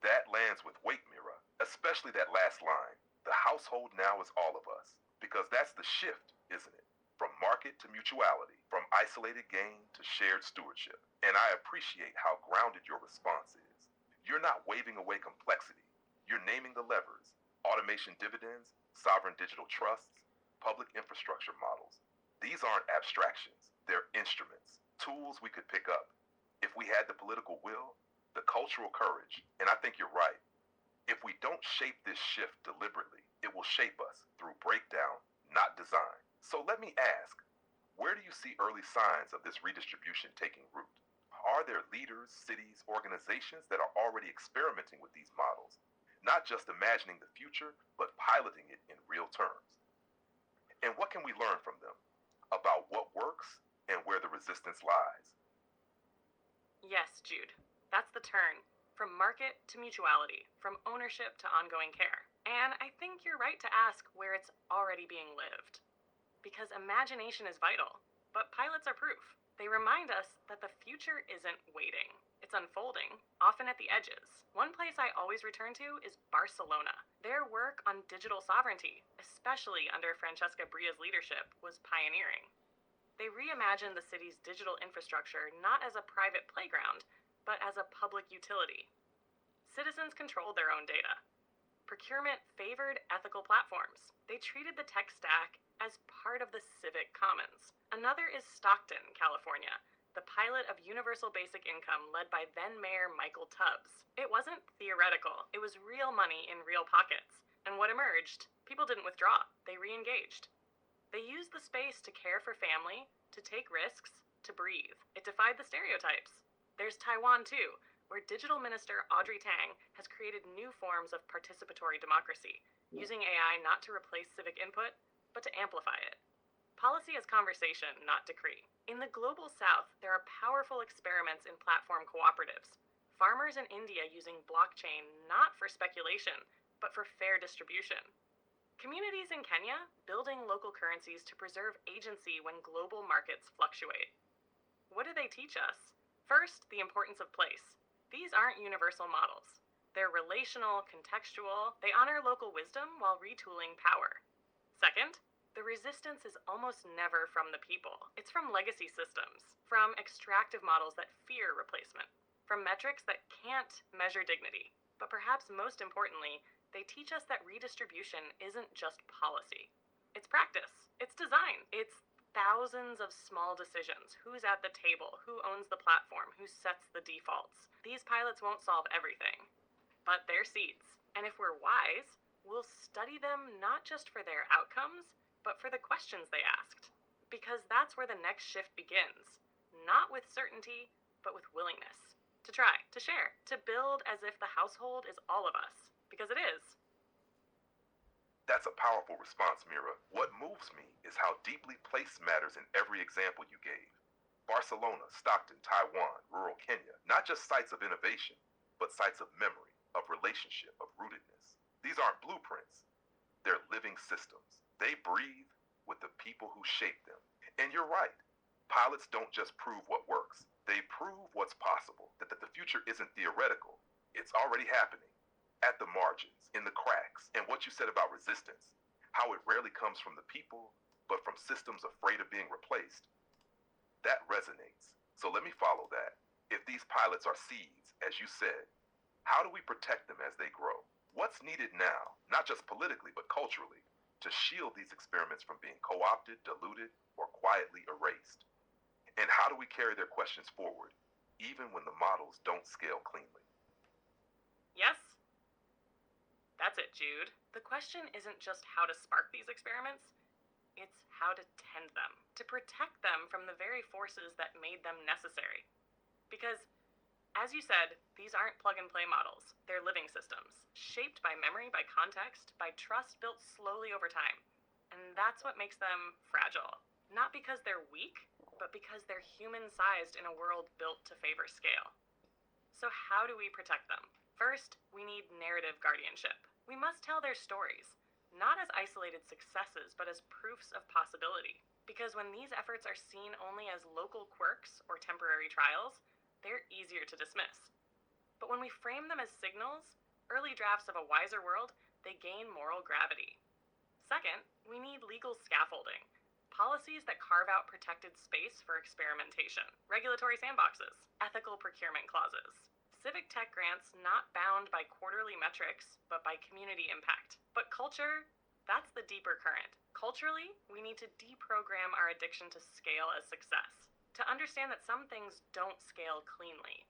That lands with weight, Mira, especially that last line. The household now is all of us. Because that's the shift, isn't it? From market to mutuality, from isolated gain to shared stewardship. And I appreciate how grounded your response is. You're not waving away complexity. You're naming the levers: automation dividends, sovereign digital trusts, public infrastructure models. These aren't abstractions. They're instruments, tools we could pick up. If we had the political will, the cultural courage, and I think you're right. If we don't shape this shift deliberately, it will shape us through breakdown, not design. So let me ask, where do you see early signs of this redistribution taking root? Are there leaders, cities, organizations that are already experimenting with these models? Not just imagining the future, but piloting it in real terms. And what can we learn from them about what works and where the resistance lies? Yes, Jude. That's the turn. From market to mutuality, from ownership to ongoing care. And I think you're right to ask where it's already being lived. Because imagination is vital, but pilots are proof. They remind us that the future isn't waiting. It's unfolding, often at the edges. One place I always return to is Barcelona. Their work on digital sovereignty, especially under Francesca Bria's leadership, was pioneering. They reimagined the city's digital infrastructure not as a private playground, but as a public utility. Citizens controlled their own data. Procurement favored ethical platforms. They treated the tech stack as part of the civic commons. Another is Stockton, California, the pilot of universal basic income led by then Mayor Michael Tubbs. It wasn't theoretical, it was real money in real pockets. And what emerged? People didn't withdraw, they re-engaged. They used the space to care for family, to take risks, to breathe. It defied the stereotypes. There's Taiwan too, where Digital Minister Audrey Tang has created new forms of participatory democracy, using AI not to replace civic input, but to amplify it. Policy is conversation, not decree. In the global south, there are powerful experiments in platform cooperatives. Farmers in India using blockchain not for speculation, but for fair distribution. Communities in Kenya building local currencies to preserve agency when global markets fluctuate. What do they teach us? First, the importance of place. These aren't universal models. They're relational, contextual. They honor local wisdom while retooling power. Second, the resistance is almost never from the people. It's from legacy systems, from extractive models that fear replacement, from metrics that can't measure dignity. But perhaps most importantly, they teach us that redistribution isn't just policy. It's practice. It's design. It's thousands of small decisions. Who's at the table? Who owns the platform? Who sets the defaults? These pilots won't solve everything, but they're seeds. And if we're wise, we'll study them not just for their outcomes, but for the questions they asked. Because that's where the next shift begins. Not with certainty, but with willingness. To try, to share, to build as if the household is all of us. Because it is. That's a powerful response, Mira. What moves me is how deeply place matters in every example you gave. Barcelona, Stockton, Taiwan, rural Kenya, not just sites of innovation, but sites of memory, of relationship, of rootedness. These aren't blueprints. They're living systems. They breathe with the people who shape them. And you're right. Pilots don't just prove what works. They prove what's possible, that the future isn't theoretical. It's already happening. At the margins, in the cracks, and what you said about resistance, how it rarely comes from the people, but from systems afraid of being replaced. That resonates. So let me follow that. If these pilots are seeds, as you said, how do we protect them as they grow? What's needed now, not just politically, but culturally, to shield these experiments from being co opted, diluted, or quietly erased? And how do we carry their questions forward, even when the models don't scale cleanly? Yes? That's it, Jude. The question isn't just how to spark these experiments, it's how to tend them, to protect them from the very forces that made them necessary. Because, as you said, these aren't plug and play models. They're living systems, shaped by memory, by context, by trust built slowly over time. And that's what makes them fragile. Not because they're weak, but because they're human-sized in a world built to favor scale. So how do we protect them? First, we need narrative guardianship. We must tell their stories, not as isolated successes, but as proofs of possibility. Because when these efforts are seen only as local quirks or temporary trials, they're easier to dismiss. But when we frame them as signals, early drafts of a wiser world, they gain moral gravity. Second, we need legal scaffolding. Policies that carve out protected space for experimentation, regulatory sandboxes, ethical procurement clauses, civic tech grants not bound by quarterly metrics, but by community impact. But culture, that's the deeper current. Culturally, we need to deprogram our addiction to scale as success, to understand that some things don't scale cleanly,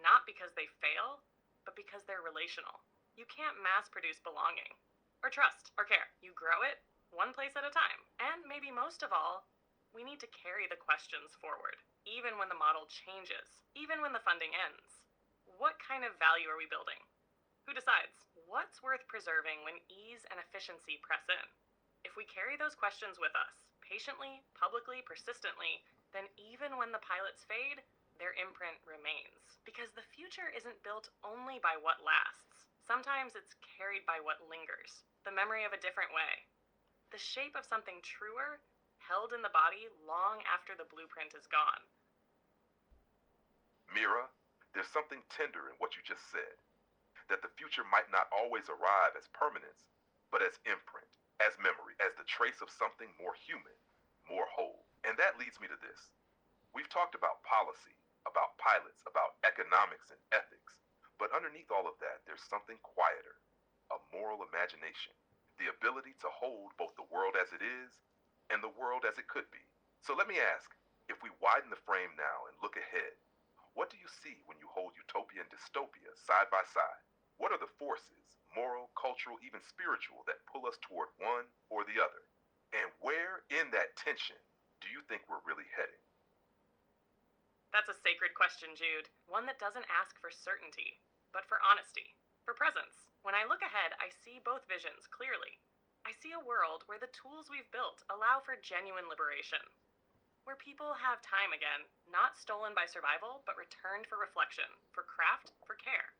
not because they fail, but because they're relational. You can't mass produce belonging, or trust, or care. You grow it, one place at a time. And maybe most of all, we need to carry the questions forward, even when the model changes, even when the funding ends. What kind of value are we building? Who decides? What's worth preserving when ease and efficiency press in? If we carry those questions with us, patiently, publicly, persistently, then even when the pilots fade, their imprint remains. Because the future isn't built only by what lasts. Sometimes it's carried by what lingers, the memory of a different way, the shape of something truer, held in the body long after the blueprint is gone. Mira, there's something tender in what you just said. That the future might not always arrive as permanence, but as imprint, as memory, as the trace of something more human, more whole. And that leads me to this. We've talked about policy, about pilots, about economics and ethics. But underneath all of that, there's something quieter, a moral imagination, the ability to hold both the world as it is and the world as it could be. So let me ask, if we widen the frame now and look ahead, what do you see when you hold Utopia and Dystopia side by side? What are the forces, moral, cultural, even spiritual, that pull us toward one or the other? And where in that tension do you think we're really heading? That's a sacred question, Jude. One that doesn't ask for certainty, but for honesty, for presence. When I look ahead, I see both visions clearly. I see a world where the tools we've built allow for genuine liberation, where people have time again, not stolen by survival, but returned for reflection, for craft, for care.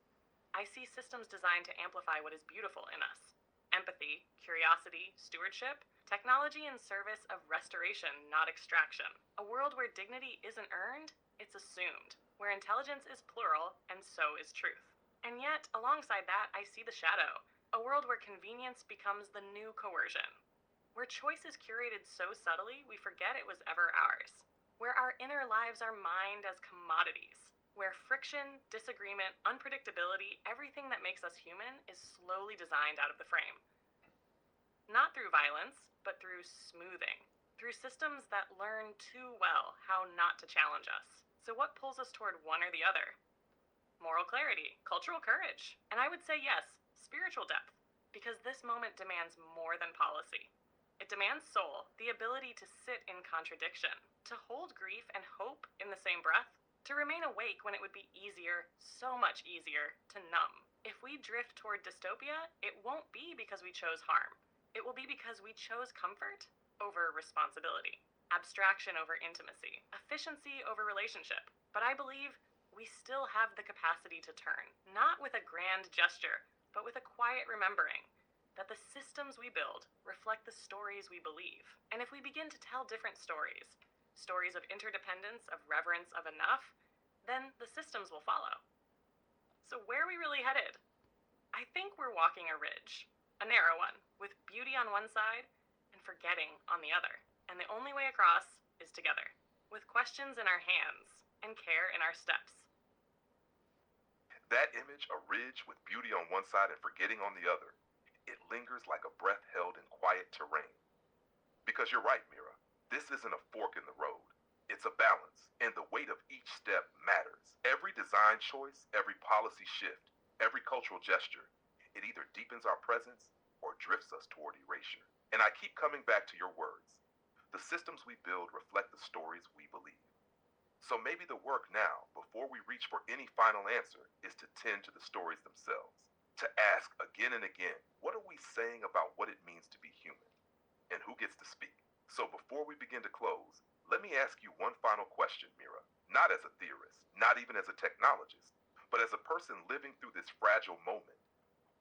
I see systems designed to amplify what is beautiful in us. Empathy, curiosity, stewardship, technology in service of restoration, not extraction. A world where dignity isn't earned, it's assumed, where intelligence is plural, and so is truth. And yet, alongside that, I see the shadow, a world where convenience becomes the new coercion, where choice is curated so subtly we forget it was ever ours, where our inner lives are mined as commodities, where friction, disagreement, unpredictability, everything that makes us human is slowly designed out of the frame. Not through violence, but through smoothing, through systems that learn too well how not to challenge us. So what pulls us toward one or the other? Moral clarity, cultural courage, and I would say yes, spiritual depth, because this moment demands more than policy. It demands soul, the ability to sit in contradiction, to hold grief and hope in the same breath, to remain awake when it would be easier, so much easier, to numb. If we drift toward dystopia, it won't be because we chose harm. It will be because we chose comfort over responsibility, abstraction over intimacy, efficiency over relationship. But I believe we still have the capacity to turn, not with a grand gesture, but with a quiet remembering that the systems we build reflect the stories we believe. And if we begin to tell different stories, stories of interdependence, of reverence, of enough, then the systems will follow. So where are we really headed? I think we're walking a ridge, a narrow one, with beauty on one side and forgetting on the other. And the only way across is together, with questions in our hands and care in our steps. That image, a ridge with beauty on one side and forgetting on the other, it lingers like a breath held in quiet terrain. Because you're right, Mira. This isn't a fork in the road. It's a balance, and the weight of each step matters. Every design choice, every policy shift, every cultural gesture, it either deepens our presence or drifts us toward erasure. And I keep coming back to your words. The systems we build reflect the stories we believe. So maybe the work now, before we reach for any final answer, is to tend to the stories themselves. To ask again and again, what are we saying about what it means to be human? And who gets to speak? So before we begin to close, let me ask you one final question, Mira. Not as a theorist, not even as a technologist, but as a person living through this fragile moment.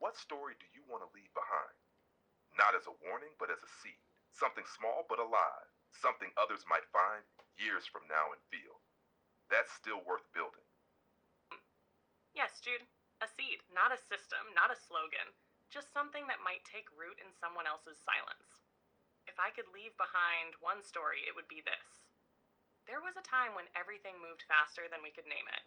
What story do you want to leave behind? Not as a warning, but as a seed. Something small but alive. Something others might find years from now and feel. That's still worth building. Yes, Jude. A seed, not a system, not a slogan. Just something that might take root in someone else's silence. If I could leave behind one story, it would be this. There was a time when everything moved faster than we could name it.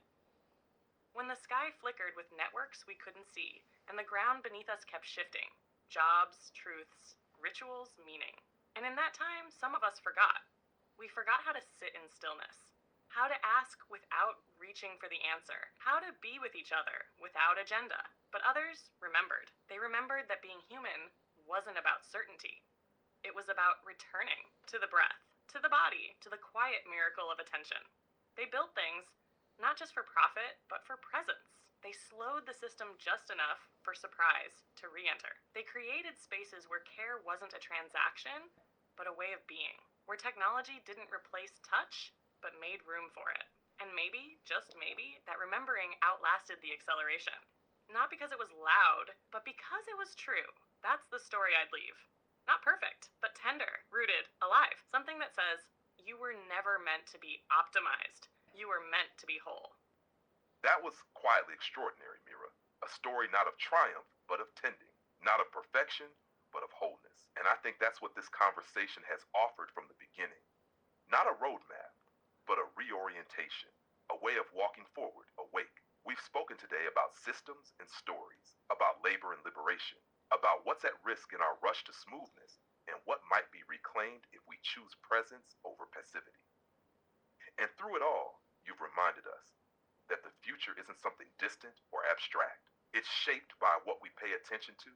When the sky flickered with networks we couldn't see, and the ground beneath us kept shifting. Jobs, truths, rituals, meaning. And in that time, some of us forgot. We forgot how to sit in stillness. How to ask without reaching for the answer. How to be with each other without agenda. But others remembered. They remembered that being human wasn't about certainty. It was about returning to the breath, to the body, to the quiet miracle of attention. They built things not just for profit, but for presence. They slowed the system just enough for surprise to re-enter. They created spaces where care wasn't a transaction, but a way of being. Where technology didn't replace touch, but made room for it. And maybe, just maybe, that remembering outlasted the acceleration. Not because it was loud, but because it was true. That's the story I'd leave. Not perfect, but tender, rooted, alive. Something that says, you were never meant to be optimized. You were meant to be whole. That was quietly extraordinary, Mira. A story not of triumph, but of tending. Not of perfection, but of wholeness. And I think that's what this conversation has offered from the beginning. Not a roadmap, but a reorientation. A way of walking forward, awake. We've spoken today about systems and stories, about labor and liberation, about what's at risk in our rush to smoothness, and what might be reclaimed if we choose presence over passivity. And through it all, you've reminded us that the future isn't something distant or abstract. It's shaped by what we pay attention to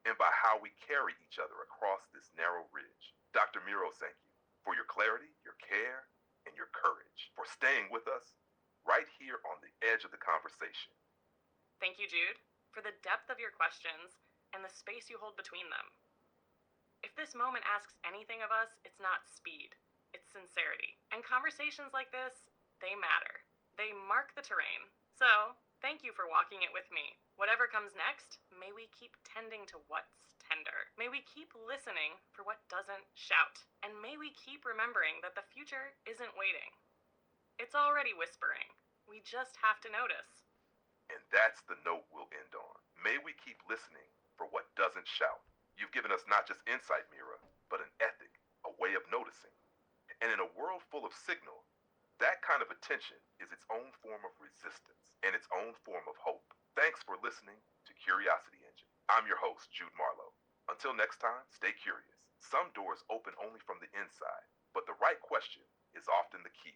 and by how we carry each other across this narrow ridge. Dr. Mira Osei, thank you for your clarity, your care, and your courage, for staying with us right here on the edge of the conversation. Thank you, Jude, for the depth of your questions and the space you hold between them. If this moment asks anything of us, it's not speed. It's sincerity. And conversations like this, they matter. They mark the terrain. So, thank you for walking it with me. Whatever comes next, may we keep tending to what's tender. May we keep listening for what doesn't shout. And may we keep remembering that the future isn't waiting. It's already whispering. We just have to notice. And that's the note we'll end on. May we keep listening for what doesn't shout. You've given us not just insight, Mira, but an ethic, a way of noticing. And in a world full of signal, that kind of attention is its own form of resistance and its own form of hope. Thanks for listening to Curiosity Engine. I'm your host, Jude Marlow. Until next time, stay curious. Some doors open only from the inside, but the right question is often the key.